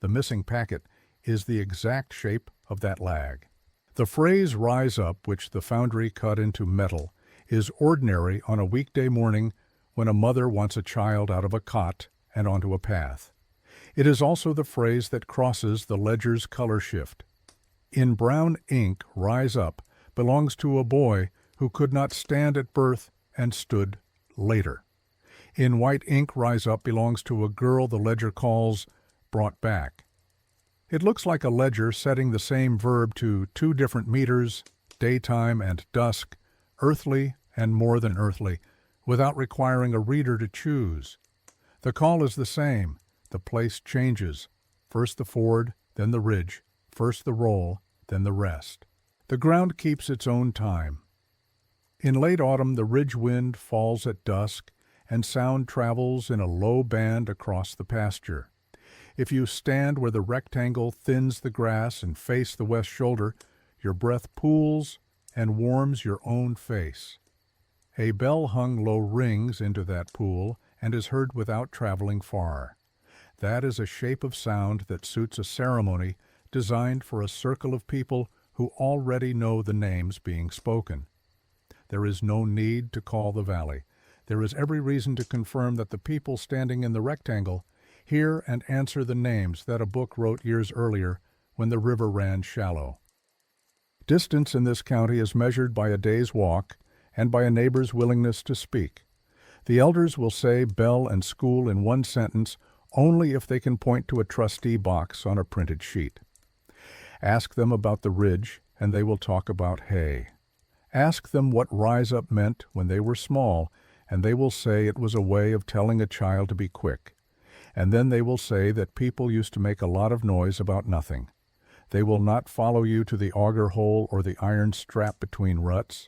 A: The missing packet is the exact shape of that lag. The phrase "rise up," which the foundry cut into metal, is ordinary on a weekday morning when a mother wants a child out of a cot and onto a path. It is also the phrase that crosses the ledger's color shift. In brown ink, "rise up" belongs to a boy who could not stand at birth and stood later. In white ink, "rise up" belongs to a girl the ledger calls brought back. It looks like a ledger setting the same verb to two different meters, daytime and dusk, earthly and more than earthly, without requiring a reader to choose. The call is the same. The place changes. First the ford, then the ridge, first the roll, then the rest. The ground keeps its own time. In late autumn, the ridge wind falls at dusk, and sound travels in a low band across the pasture. If you stand where the rectangle thins the grass and face the west shoulder, your breath pools and warms your own face. A bell hung low rings into that pool and is heard without traveling far. That is a shape of sound that suits a ceremony designed for a circle of people who already know the names being spoken. There is no need to call the valley. There is every reason to confirm that the people standing in the rectangle hear and answer the names that a book wrote years earlier when the river ran shallow. Distance in this county is measured by a day's walk and by a neighbor's willingness to speak. The elders will say bell and school in one sentence only if they can point to a trustee box on a printed sheet. Ask them about the ridge, and they will talk about hay. Ask them what rise up meant when they were small, and they will say it was a way of telling a child to be quick. And then they will say that people used to make a lot of noise about nothing. They will not follow you to the auger hole or the iron strap between ruts.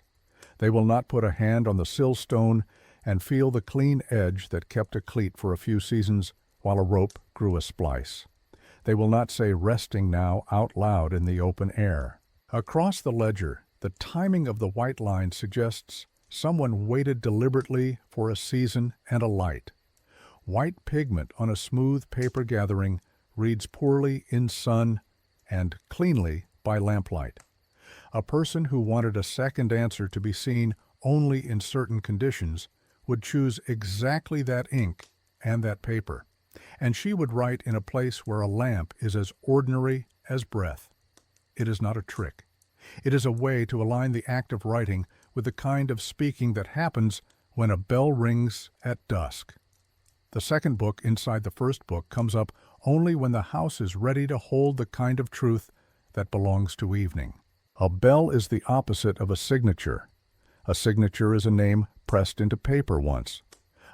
A: They will not put a hand on the sill stone and feel the clean edge that kept a cleat for a few seasons while a rope grew a splice. They will not say resting now out loud in the open air. Across the ledger, the timing of the white line suggests someone waited deliberately for a season and a light. White pigment on a smooth paper gathering reads poorly in sun and cleanly by lamplight. A person who wanted a second answer to be seen only in certain conditions would choose exactly that ink and that paper, and she would write in a place where a lamp is as ordinary as breath. It is not a trick. It is a way to align the act of writing with the kind of speaking that happens when a bell rings at dusk. The second book inside the first book comes up only when the house is ready to hold the kind of truth that belongs to evening. A bell is the opposite of a signature. A signature is a name pressed into paper once.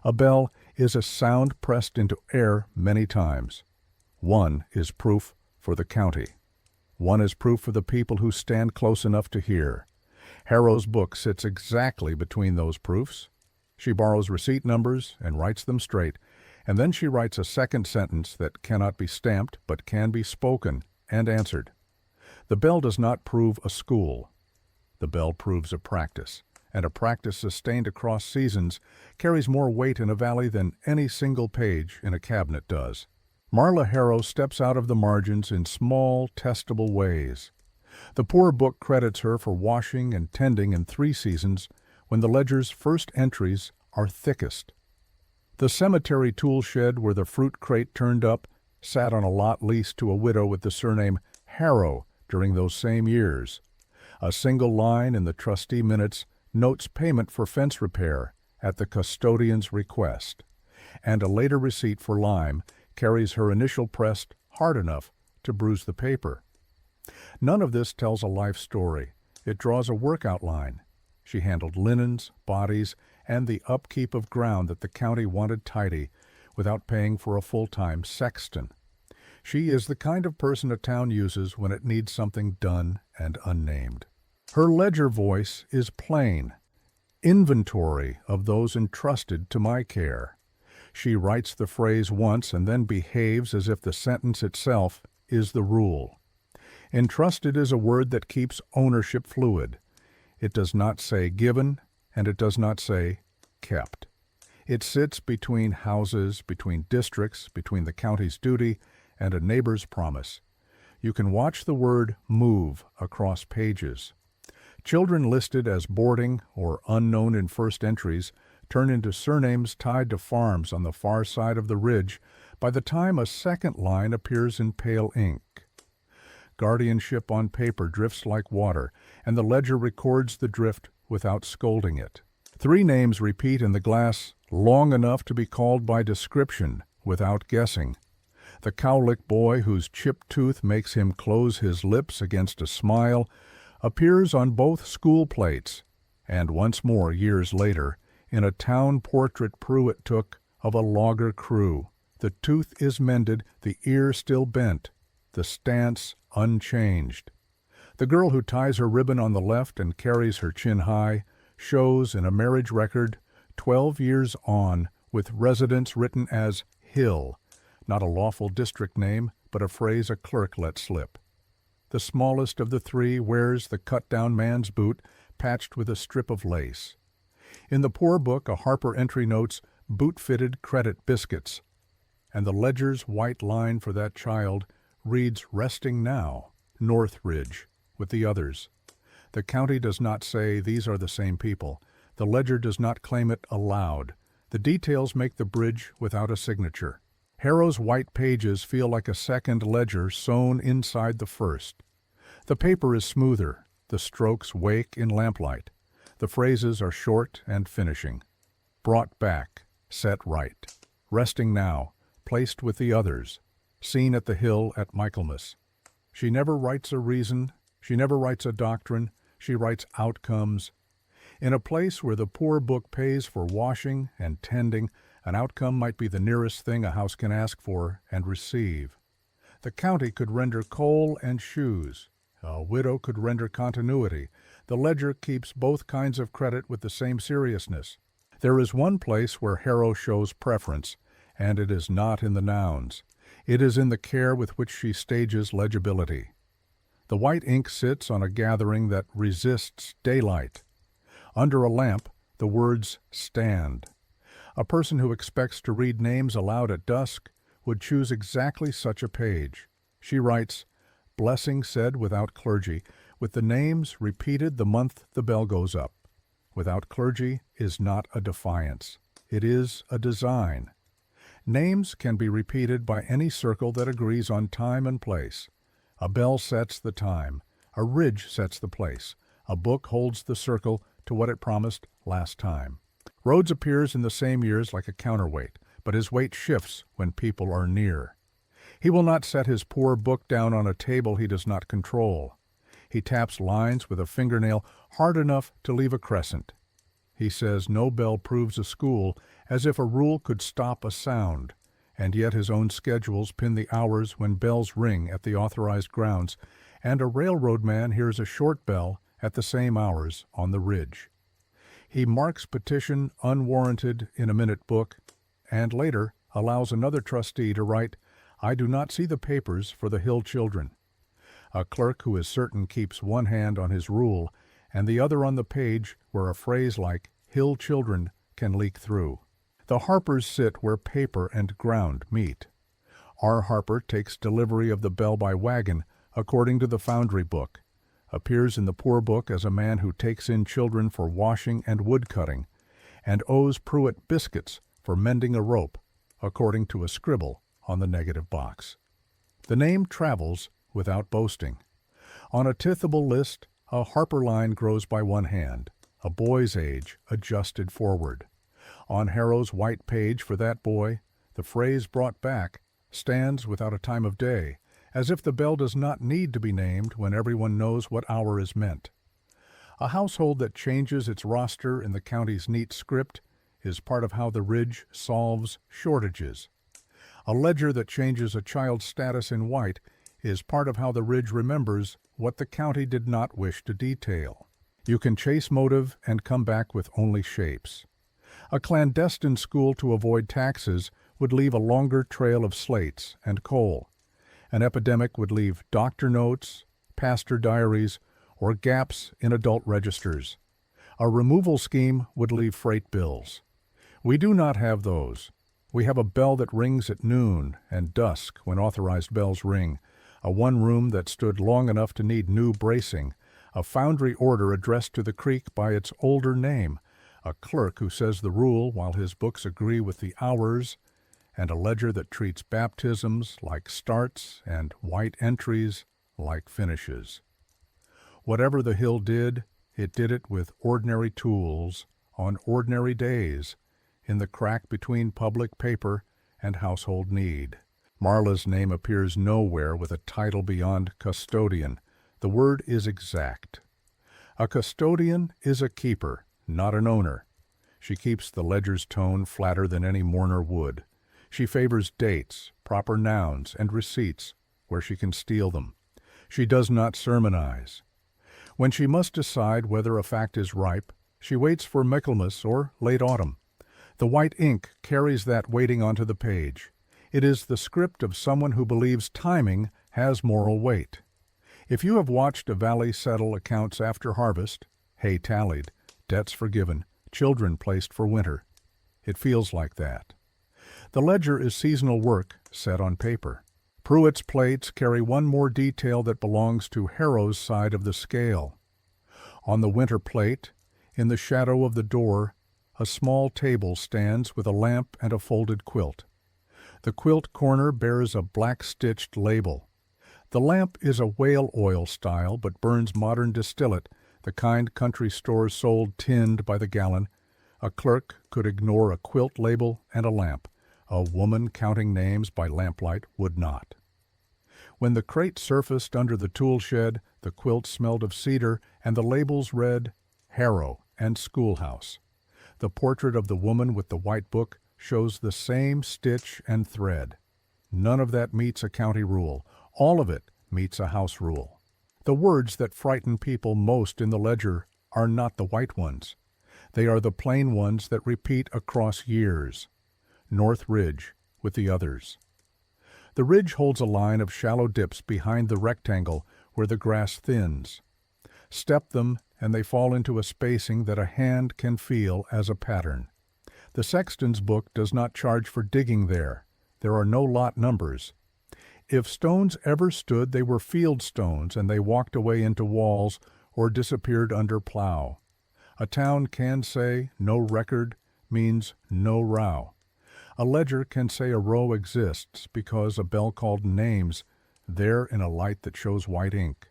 A: A bell is a sound pressed into air many times. One is proof for the county. One is proof for the people who stand close enough to hear. Harrow's book sits exactly between those proofs. She borrows receipt numbers and writes them straight, and then she writes a second sentence that cannot be stamped but can be spoken and answered. The bell does not prove a school. The bell proves a practice, and a practice sustained across seasons carries more weight in a valley than any single page in a cabinet does. Marla Harrow steps out of the margins in small, testable ways. The poor book credits her for washing and tending in 3 seasons when the ledger's first entries are thickest. The cemetery tool shed where the fruit crate turned up sat on a lot leased to a widow with the surname Harrow during those same years. A single line in the trustee minutes notes payment for fence repair at the custodian's request, and a later receipt for lime carries her initial pressed hard enough to bruise the paper. None of this tells a life story. It draws a work outline. She handled linens, bodies, and the upkeep of ground that the county wanted tidy without paying for a full-time sexton. She is the kind of person a town uses when it needs something done and unnamed. Her ledger voice is plain. Inventory of those entrusted to my care. She writes the phrase once and then behaves as if the sentence itself is the rule. Entrusted is a word that keeps ownership fluid. It does not say given, and it does not say kept. It sits between houses, between districts, between the county's duty and a neighbor's promise. You can watch the word move across pages. Children listed as boarding or unknown in first entries turn into surnames tied to farms on the far side of the ridge by the time a second line appears in pale ink. Guardianship on paper drifts like water, and the ledger records the drift without scolding it. 3 names repeat in the glass long enough to be called by description without guessing. The cowlick boy whose chipped tooth makes him close his lips against a smile appears on both school plates, and once more years later, in a town portrait Pruitt took of a logger crew. The tooth is mended, the ear still bent, the stance unchanged. The girl who ties her ribbon on the left and carries her chin high shows in a marriage record 12 years on with residence written as Hill, not a lawful district name, but a phrase a clerk let slip. The smallest of the 3 wears the cut-down man's boot patched with a strip of lace. In the poor book, a Harper entry notes boot-fitted credit biscuits, and the ledger's white line for that child reads resting now, Northridge, with the others. The county does not say these are the same people. The ledger does not claim it aloud. The details make the bridge without a signature. Harrow's white pages feel like a second ledger sewn inside the first. The paper is smoother. The strokes wake in lamplight. The phrases are short and finishing. Brought back, set right. Resting now, placed with the others. Seen at the hill at Michaelmas. She never writes a reason. She never writes a doctrine. She writes outcomes In a place where the poor book pays for washing and tending, an outcome might be the nearest thing a house can ask for and receive. The county could render coal and shoes. A widow could render continuity. The ledger keeps both kinds of credit with the same seriousness. There is one place where Harrow shows preference, and it is not in the nouns. It is in the care with which she stages legibility. The white ink sits on a gathering that resists daylight. Under a lamp, the words stand. A person who expects to read names aloud at dusk would choose exactly such a page. She writes, "Blessing said without clergy, with the names repeated the month the bell goes up. Without clergy is not a defiance. It is a design. Names can be repeated by any circle that agrees on time and place. A bell sets the time. A ridge sets the place. A book holds the circle to what it promised last time." Rhodes appears in the same years like a counterweight, but his weight shifts when people are near. He will not set his poor book down on a table he does not control. He taps lines with a fingernail hard enough to leave a crescent. He says no bell proves a school, as if a rule could stop a sound, and yet his own schedules pin the hours when bells ring at the authorized grounds, and a railroad man hears a short bell at the same hours on the ridge. He marks petition unwarranted in a minute book, and later allows another trustee to write, "I do not see the papers for the Hill children." A clerk who is certain keeps one hand on his rule and the other on the page where a phrase like "Hill children" can leak through. The harpers sit where paper and ground meet. Our harper takes delivery of the bell by wagon, according to the Foundry book, appears in the poor book as a man who takes in children for washing and wood-cutting, and owes Pruitt biscuits for mending a rope, according to a scribble on the negative box. The name travels without boasting. On a tithable list, a harper line grows by one hand, a boy's age adjusted forward. On Harrow's white page for that boy, the phrase brought back stands without a time of day, as if the bell does not need to be named when everyone knows what hour is meant. A household that changes its roster in the county's neat script is part of how the ridge solves shortages. A ledger that changes a child's status in white is part of how the ridge remembers what the county did not wish to detail. You can chase motive and come back with only shapes. A clandestine school to avoid taxes would leave a longer trail of slates and coal. An epidemic would leave doctor notes, pastor diaries, or gaps in adult registers. A removal scheme would leave freight bills. We do not have those. We have a bell that rings at noon and dusk when authorized bells ring, a one-room that stood long enough to need new bracing, a foundry order addressed to the creek by its older name, a clerk who says the rule while his books agree with the hours, and a ledger that treats baptisms like starts and white entries like finishes. Whatever the Hill did, it did it with ordinary tools, on ordinary days, in the crack between public paper and household need. Marla's name appears nowhere with a title beyond custodian. The word is exact. A custodian is a keeper, not an owner. She keeps the ledger's tone flatter than any mourner would. She favors dates, proper nouns, and receipts where she can steal them. She does not sermonize. When she must decide whether a fact is ripe, she waits for Michaelmas or late autumn. The white ink carries that waiting onto the page. It is the script of someone who believes timing has moral weight. If you have watched a valley settle accounts after harvest, hay tallied, debts forgiven, children placed for winter, it feels like that. The ledger is seasonal work set on paper. Pruitt's plates carry one more detail that belongs to Harrow's side of the scale. On the winter plate, in the shadow of the door, a small table stands with a lamp and a folded quilt. The quilt corner bears a black-stitched label. The lamp is a whale oil style but burns modern distillate, the kind country stores sold tinned by the gallon. A clerk could ignore a quilt label and a lamp. A woman counting names by lamplight would not. When the crate surfaced under the tool shed, the quilt smelled of cedar and the labels read, "Harrow, and schoolhouse. The portrait of the woman with the white book shows the same stitch and thread. None of that meets a county rule. All of it meets a house rule. The words that frighten people most in the ledger are not the white ones. They are the plain ones that repeat across years. North Ridge with the others. The ridge holds a line of shallow dips behind the rectangle where the grass thins. Step them and they fall into a spacing that a hand can feel as a pattern. The sexton's book does not charge for digging there. There are no lot numbers. If stones ever stood, they were field stones, and they walked away into walls or disappeared under plow. A town can say no record means no row. A ledger can say a row exists because a bell called names there in a light that shows white ink.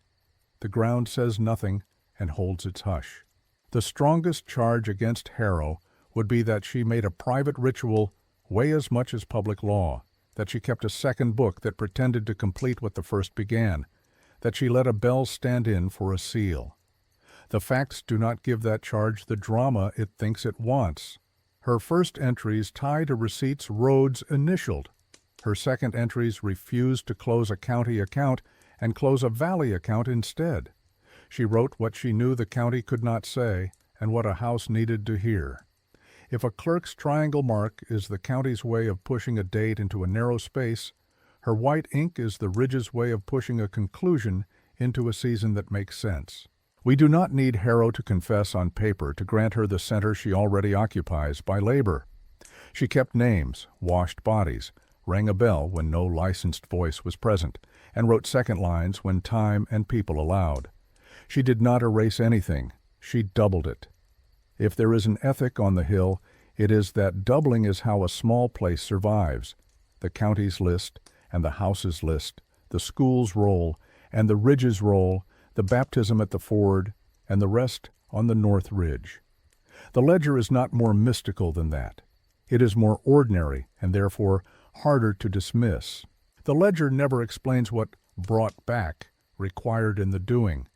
A: The ground says nothing and holds its hush. The strongest charge against Harrow would be that she made a private ritual weigh as much as public law, that she kept a second book that pretended to complete what the first began, that she let a bell stand in for a seal. The facts do not give that charge the drama it thinks it wants. Her first entries tie to receipts roads initialed. Her second entries refuse to close a county account and close a valley account instead. She wrote what she knew the county could not say and what a house needed to hear. If a clerk's triangle mark is the county's way of pushing a date into a narrow space, her white ink is the ridge's way of pushing a conclusion into a season that makes sense. We do not need Harrow to confess on paper to grant her the center she already occupies by labor. She kept names, washed bodies, rang a bell when no licensed voice was present, and wrote second lines when time and people allowed. She did not erase anything. She doubled it. If there is an ethic on the Hill, it is that doubling is how a small place survives. The county's list and the house's list, the school's roll and the ridge's roll, the baptism at the ford, and the rest on the North Ridge. The ledger is not more mystical than that. It is more ordinary and therefore harder to dismiss. The ledger never explains what brought back required in the doing,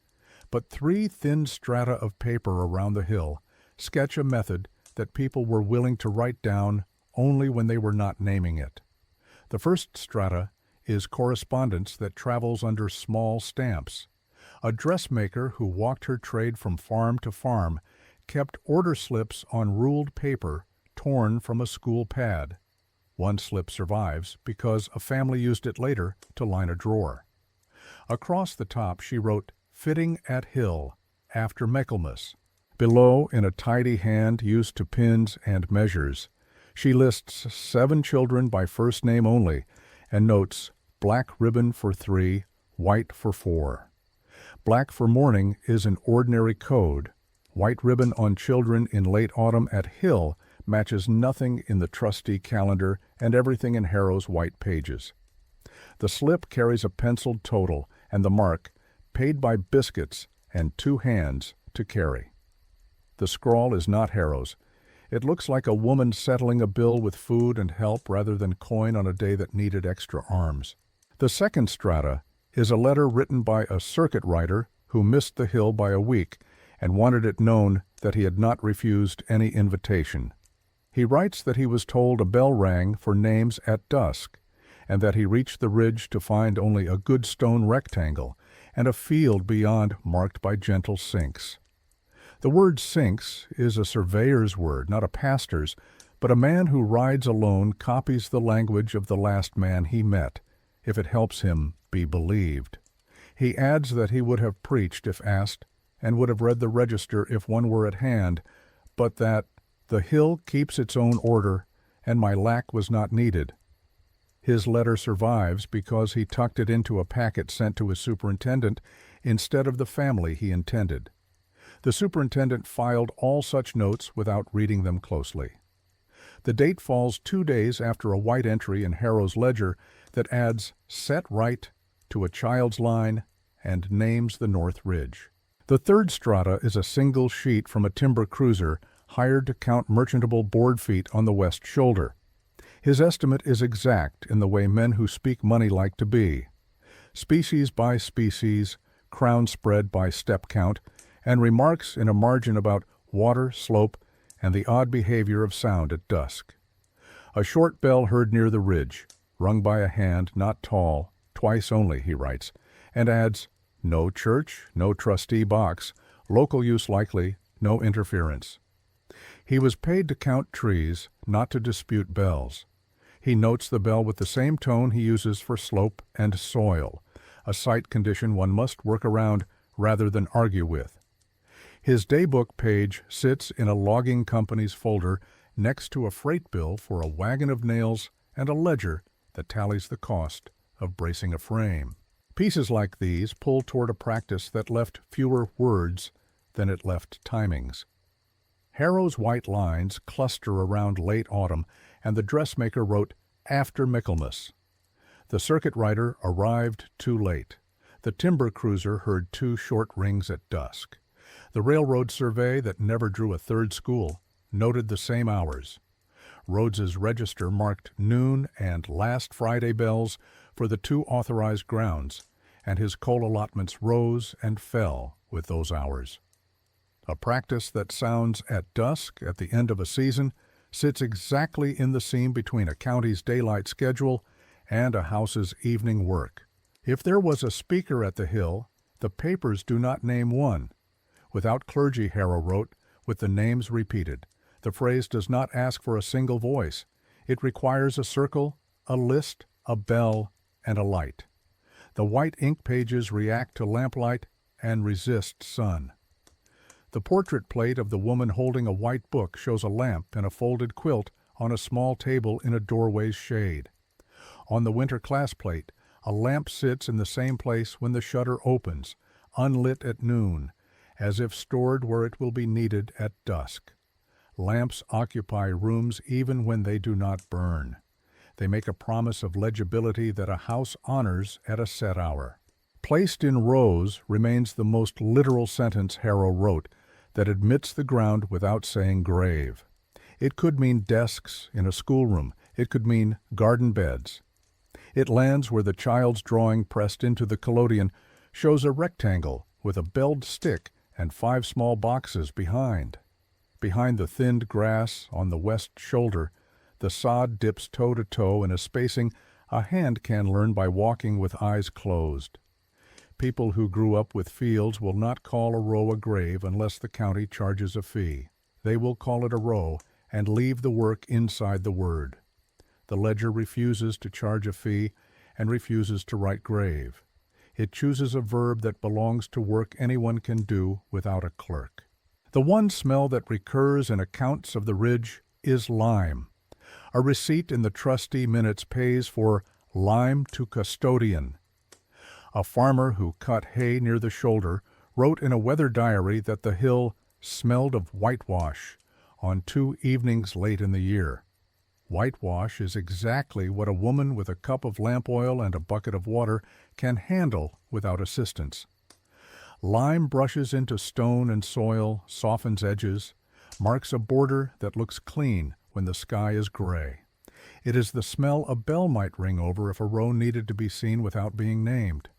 A: but 3 thin strata of paper around the Hill sketch a method that people were willing to write down only when they were not naming it. The first strata is correspondence that travels under small stamps. A dressmaker who walked her trade from farm to farm kept order slips on ruled paper torn from a school pad. One slip survives because a family used it later to line a drawer. Across the top she wrote, "Fitting at Hill, after Michaelmas." Below, in a tidy hand used to pins and measures, she lists 7 children by first name only and notes, "Black ribbon for 3, white for 4." Black for mourning is an ordinary code. White ribbon on children in late autumn at Hill matches nothing in the trustee calendar and everything in Harrow's white pages. The slip carries a penciled total and the mark, "Paid by biscuits," and 2 hands to carry. The scrawl is not Harrow's. It looks like a woman settling a bill with food and help rather than coin on a day that needed extra arms. The second strata is a letter written by a circuit rider who missed the Hill by a week and wanted it known that he had not refused any invitation. He writes that he was told a bell rang for names at dusk, and that he reached the ridge to find only a good stone rectangle and a field beyond marked by gentle sinks. The word sinks is a surveyor's word, not a pastor's, but a man who rides alone copies the language of the last man he met, if it helps him be believed. He adds that he would have preached if asked, and would have read the register if one were at hand, but that the Hill keeps its own order, and my lack was not needed. His letter survives because he tucked it into a packet sent to his superintendent instead of the family he intended. The superintendent filed all such notes without reading them closely. The date falls 2 days after a white entry in Harrow's ledger that adds "set right" to a child's line and names the North Ridge. The third strata is a single sheet from a timber cruiser hired to count merchantable board feet on the west shoulder. His estimate is exact in the way men who speak money like to be. Species by species, crown spread by step count, and remarks in a margin about water, slope, and the odd behavior of sound at dusk. A short bell heard near the ridge, rung by a hand not tall, twice only, he writes, and adds, no church, no trustee box, local use likely, no interference. He was paid to count trees, not to dispute bells. He notes the bell with the same tone he uses for slope and soil, a sight condition one must work around rather than argue with. His daybook page sits in a logging company's folder next to a freight bill for a wagon of nails and a ledger that tallies the cost of bracing a frame. Pieces like these pull toward a practice that left fewer words than it left timings. Harrow's white lines cluster around late autumn, and the dressmaker wrote, "After Michaelmas." The circuit rider arrived too late. The timber cruiser heard 2 short rings at dusk. The railroad survey that never drew a third school noted the same hours. Rhodes's register marked noon and last Friday bells for the 2 authorized grounds, and his coal allotments rose and fell with those hours. A practice that sounds at dusk at the end of a season sits exactly in the seam between a county's daylight schedule and a house's evening work. If there was a speaker at the Hill, the papers do not name one. Without clergy, Harrow wrote, with the names repeated. The phrase does not ask for a single voice. It requires a circle, a list, a bell, and a light. The white ink pages react to lamplight and resist sun. The portrait plate of the woman holding a white book shows a lamp and a folded quilt on a small table in a doorway's shade. On the winter class plate, a lamp sits in the same place when the shutter opens, unlit at noon, as if stored where it will be needed at dusk. Lamps occupy rooms even when they do not burn. They make a promise of legibility that a house honors at a set hour. Placed in rows remains the most literal sentence Harrow wrote that admits the ground without saying grave. It could mean desks in a schoolroom. It could mean garden beds. It lands where the child's drawing pressed into the collodion shows a rectangle with a belled stick and 5 small boxes behind. Behind the thinned grass on the west shoulder, the sod dips toe to toe in a spacing a hand can learn by walking with eyes closed. People who grew up with fields will not call a row a grave unless the county charges a fee. They will call it a row and leave the work inside the word. The ledger refuses to charge a fee and refuses to write grave. It chooses a verb that belongs to work anyone can do without a clerk. The one smell that recurs in accounts of the ridge is lime. A receipt in the trustee minutes pays for lime to custodian. A farmer who cut hay near the shoulder wrote in a weather diary that the hill smelled of whitewash on 2 evenings late in the year. Whitewash is exactly what a woman with a cup of lamp oil and a bucket of water can handle without assistance. Lime brushes into stone and soil, softens edges, marks a border that looks clean when the sky is gray. It is the smell a bell might ring over if a row needed to be seen without being named.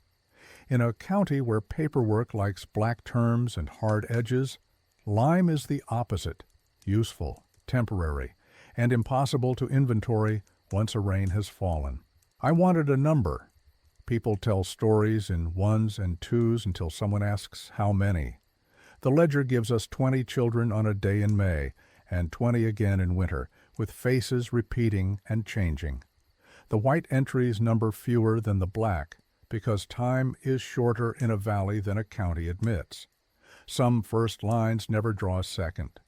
A: In a county where paperwork likes black terms and hard edges, lime is the opposite, useful, temporary, and impossible to inventory once a rain has fallen. I wanted a number. People tell stories in 1s and 2s until someone asks how many. The ledger gives us 20 children on a day in May, and 20 again in winter, with faces repeating and changing. The white entries number fewer than the black, because time is shorter in a valley than a county admits. Some first lines never draw a second.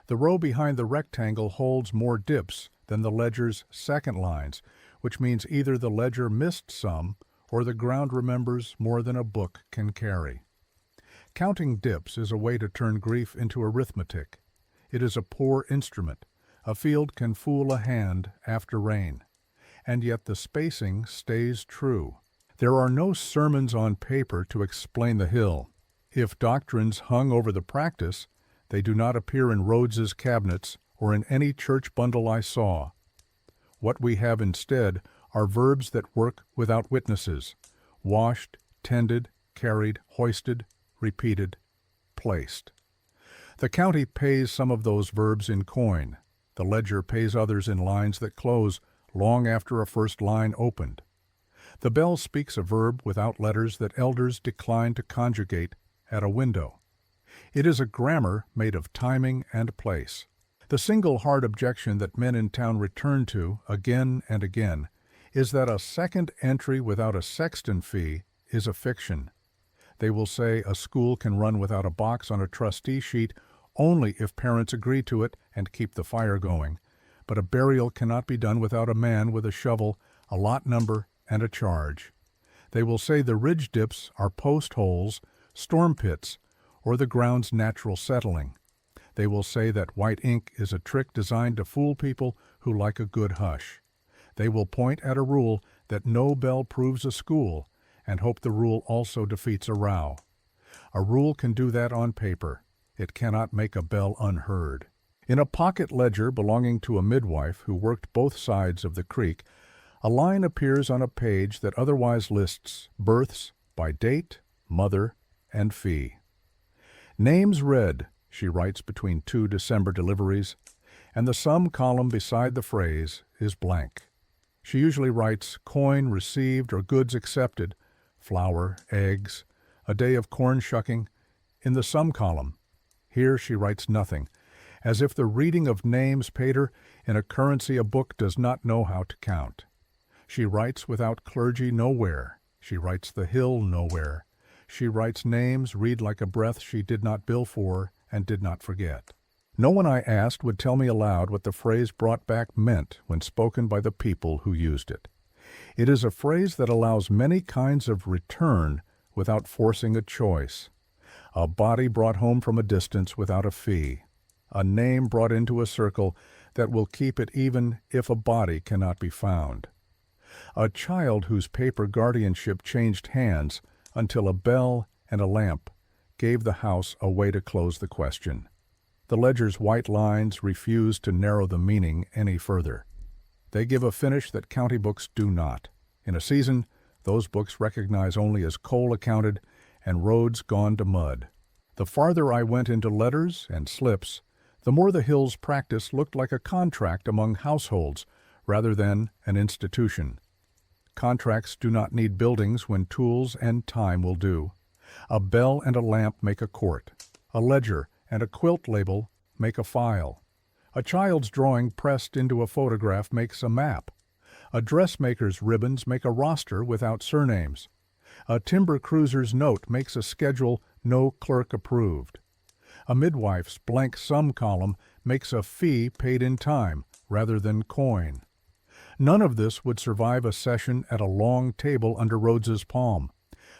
A: The row behind the rectangle holds more dips than the ledger's second lines, which means either the ledger missed some or the ground remembers more than a book can carry. Counting dips is a way to turn grief into arithmetic. It is a poor instrument. A field can fool a hand after rain, and yet the spacing stays true. There are no sermons on paper to explain the hill. If doctrines hung over the practice, they do not appear in Rhodes's cabinets or in any church bundle I saw. What we have instead are verbs that work without witnesses: washed, tended, carried, hoisted, repeated, placed. The county pays some of those verbs in coin. The ledger pays others in lines that close long after a first line opened. The bell speaks a verb without letters that elders decline to conjugate at a window. It is a grammar made of timing and place. The single hard objection that men in town return to again and again is that a second entry without a sexton fee is a fiction. They will say a school can run without a box on a trustee sheet only if parents agree to it and keep the fire going, but a burial cannot be done without a man with a shovel, a lot number, and a charge. They will say the ridge dips are post holes, storm pits, or the ground's natural settling. They will say that white ink is a trick designed to fool people who like a good hush. They will point at a rule that no bell proves a school and hope the rule also defeats a row. A rule can do that on paper. It cannot make a bell unheard. In a pocket ledger belonging to a midwife who worked both sides of the creek, a line appears on a page that otherwise lists births by date, mother, and fee. Names read, she writes between 2 December deliveries, and the sum column beside the phrase is blank. She usually writes coin received or goods accepted, flour, eggs, a day of corn shucking, in the sum column. Here she writes nothing, as if the reading of names paid her in a currency a book does not know how to count. She writes without clergy nowhere. She writes the hill nowhere. She writes names read like a breath she did not bill for and did not forget. No one I asked would tell me aloud what the phrase brought back meant when spoken by the people who used it. It is a phrase that allows many kinds of return without forcing a choice. A body brought home from a distance without a fee. A name brought into a circle that will keep it even if a body cannot be found. A child whose paper guardianship changed hands until a bell and a lamp gave the house a way to close the question. The ledger's white lines refuse to narrow the meaning any further. They give a finish that county books do not. In a season, those books recognize only as coal accounted and roads gone to mud. The farther I went into letters and slips, the more the Hills' practice looked like a contract among households rather than an institution. Contracts do not need buildings when tools and time will do. A bell and a lamp make a court. A ledger and a quilt label make a file. A child's drawing pressed into a photograph makes a map. A dressmaker's ribbons make a roster without surnames. A timber cruiser's note makes a schedule no clerk approved. A midwife's blank sum column makes a fee paid in time rather than coin. None of this would survive a session at a long table under Rhodes's palm,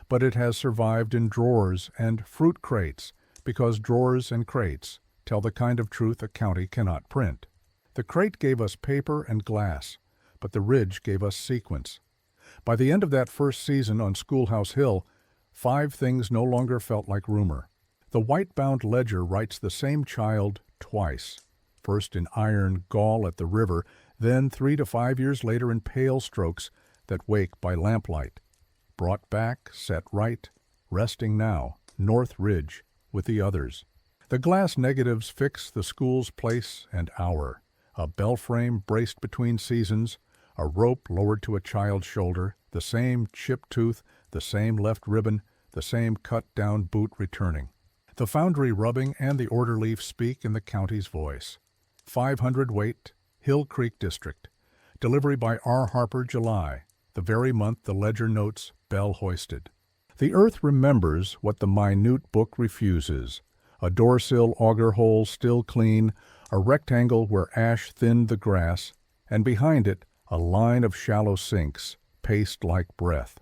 A: but it has survived in drawers and fruit crates because drawers and crates tell the kind of truth a county cannot print. The crate gave us paper and glass, but the ridge gave us sequence. By the end of that first season on Schoolhouse Hill, 5 things no longer felt like rumor. The white-bound ledger writes the same child twice, first in iron gall at the river, then 3 to 5 years later in pale strokes that wake by lamplight. Brought back, set right, resting now, North Ridge, with the others. The glass negatives fix the school's place and hour. A bell frame braced between seasons, a rope lowered to a child's shoulder, the same chipped tooth, the same left ribbon, the same cut-down boot returning. The foundry rubbing and the order leaf speak in the county's voice. 500 weight, Hill Creek District. Delivery by R. Harper, July, the very month the ledger notes bell hoisted. The earth remembers what the minute book refuses. A door-sill auger hole still clean, a rectangle where ash thinned the grass, and behind it a line of shallow sinks, paced like breath.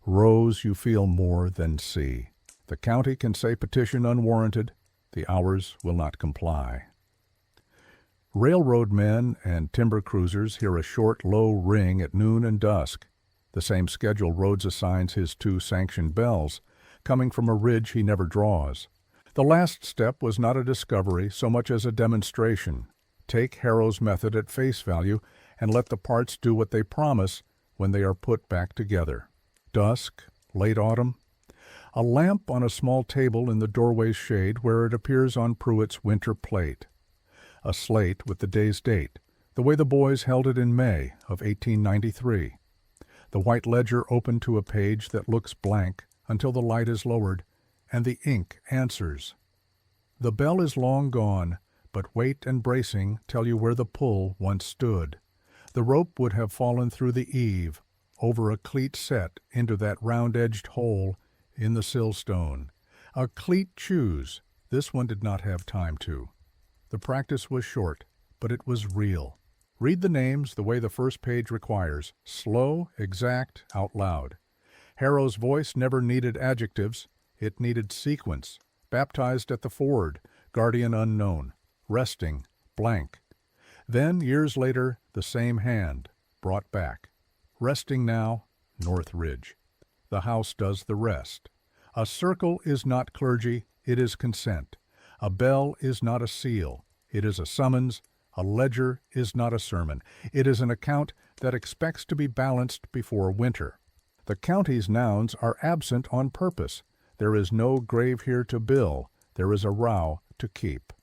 A: Rows you feel more than see. The county can say petition unwarranted. The hours will not comply. Railroad men and timber cruisers hear a short, low ring at noon and dusk. The same schedule Rhodes assigns his 2 sanctioned bells, coming from a ridge he never draws. The last step was not a discovery so much as a demonstration. Take Harrow's method at face value and let the parts do what they promise when they are put back together. Dusk, late autumn. A lamp on a small table in the doorway's shade where it appears on Pruitt's winter plate. A slate with the day's date, the way the boys held it in May of 1893. The white ledger open to a page that looks blank until the light is lowered, and the ink answers. The bell is long gone, but weight and bracing tell you where the pull once stood. The rope would have fallen through the eave, over a cleat set into that round-edged hole in the sill stone. A cleat choose, this one did not have time to. The practice was short, but it was real. Read the names the way the first page requires, slow, exact, out loud. Harrow's voice never needed adjectives, it needed sequence. Baptized at the ford, guardian unknown. Resting, blank. Then, years later, the same hand, brought back. Resting now, North Ridge. The house does the rest. A circle is not clergy, it is consent. A bell is not a seal, it is a summons. A ledger is not a sermon, it is an account that expects to be balanced before winter. The county's nouns are absent on purpose. There is no grave here to bill, there is a row to keep.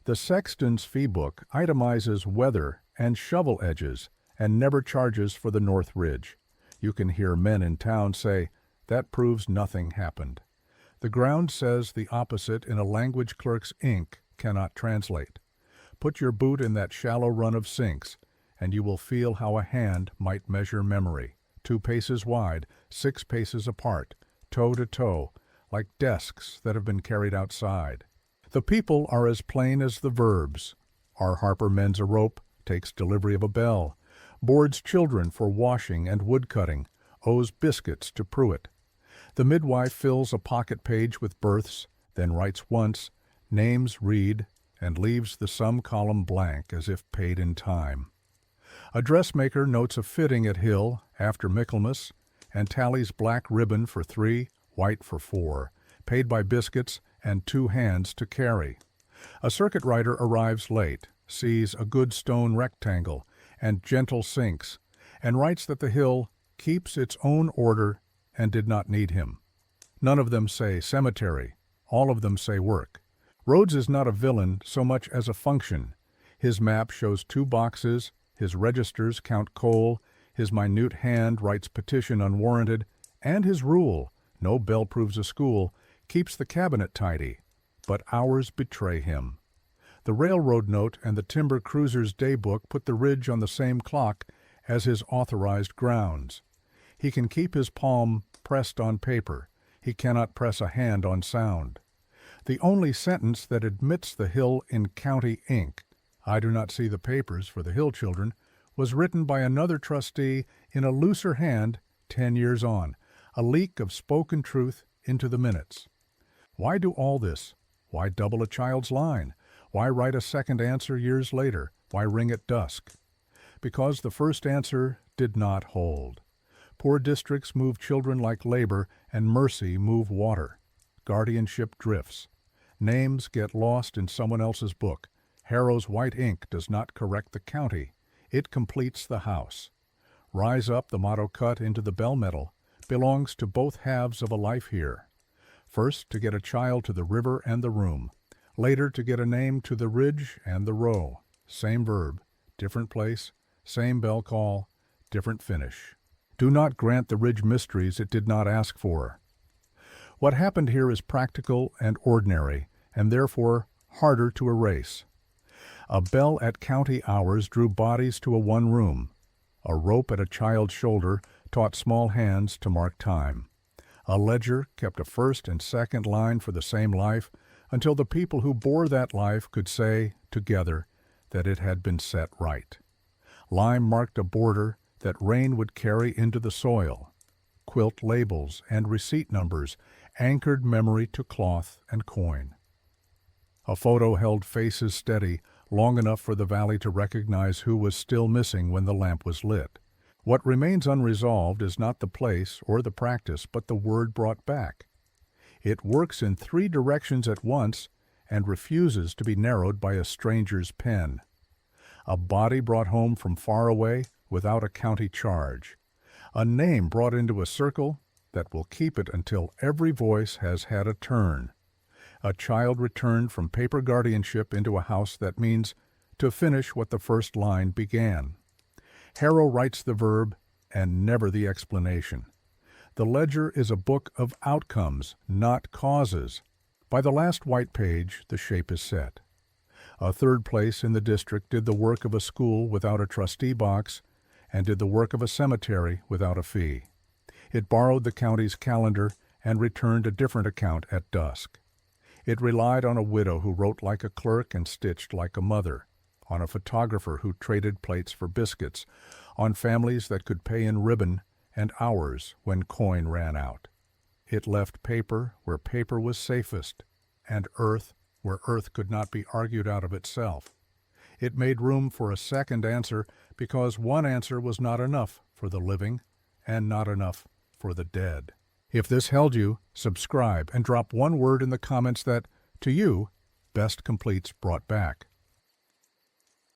A: The sexton's fee book itemizes weather and shovel edges and never charges for the North Ridge. You can hear men in town say, "That proves nothing happened." The ground says the opposite in a language clerk's ink cannot translate. Put your boot in that shallow run of sinks, and you will feel how a hand might measure memory, 2 paces wide, 6 paces apart, toe to toe, like desks that have been carried outside. The people are as plain as the verbs. Our Harper mends a rope, takes delivery of a bell, boards children for washing and woodcutting, owes biscuits to Pruitt. The midwife fills a pocket page with births, then writes once, names read, and leaves the sum column blank as if paid in time. A dressmaker notes a fitting at Hill after Michaelmas and tallies black ribbon for 3, white for 4, paid by biscuits and 2 hands to carry. A circuit rider arrives late, sees a good stone rectangle and gentle sinks, and writes that the hill keeps its own order and did not need him. None of them say cemetery, all of them say work. Rhodes is not a villain so much as a function. His map shows 2 boxes, his registers count coal, his minute hand writes petition unwarranted, and his rule, no bell proves a school, keeps the cabinet tidy, but hours betray him. The railroad note and the timber cruiser's daybook put the ridge on the same clock as his authorized grounds. He can keep his palm pressed on paper. He cannot press a hand on sound. The only sentence that admits the hill in county ink, I do not see the papers for the Hill children, was written by another trustee in a looser hand 10 years on, a leak of spoken truth into the minutes. Why do all this? Why double a child's line? Why write a second answer years later? Why ring at dusk? Because the first answer did not hold. Poor districts move children like labor, and mercy move water. Guardianship drifts. Names get lost in someone else's book. Harrow's white ink does not correct the county. It completes the house. Rise up, the motto cut into the bell metal, belongs to both halves of a life here. First, to get a child to the river and the room. Later, to get a name to the ridge and the row. Same verb, different place, same bell call, different finish. Do not grant the ridge mysteries it did not ask for. What happened here is practical and ordinary, and therefore harder to erase. A bell at county hours drew bodies to a one room. A rope at a child's shoulder taught small hands to mark time. A ledger kept a first and second line for the same life until the people who bore that life could say, together, that it had been set right. Lime marked a border that rain would carry into the soil. Quilt labels and receipt numbers anchored memory to cloth and coin. A photo held faces steady long enough for the valley to recognize who was still missing when the lamp was lit. What remains unresolved is not the place or the practice, but the word brought back. It works in 3 directions at once and refuses to be narrowed by a stranger's pen. A body brought home from far away without a county charge. A name brought into a circle that will keep it until every voice has had a turn. A child returned from paper guardianship into a house that means to finish what the first line began. Harrow writes the verb and never the explanation. The ledger is a book of outcomes, not causes. By the last white page, the shape is set. A third place in the district did the work of a school without a trustee box and did the work of a cemetery without a fee. It borrowed the county's calendar and returned a different account at dusk. It relied on a widow who wrote like a clerk and stitched like a mother, on a photographer who traded plates for biscuits, on families that could pay in ribbon and hours when coin ran out. It left paper where paper was safest, and earth where earth could not be argued out of itself. It made room for a second answer because one answer was not enough for the living and not enough for the dead. If this held you, subscribe and drop one word in the comments that, to you, best completes Brought Back.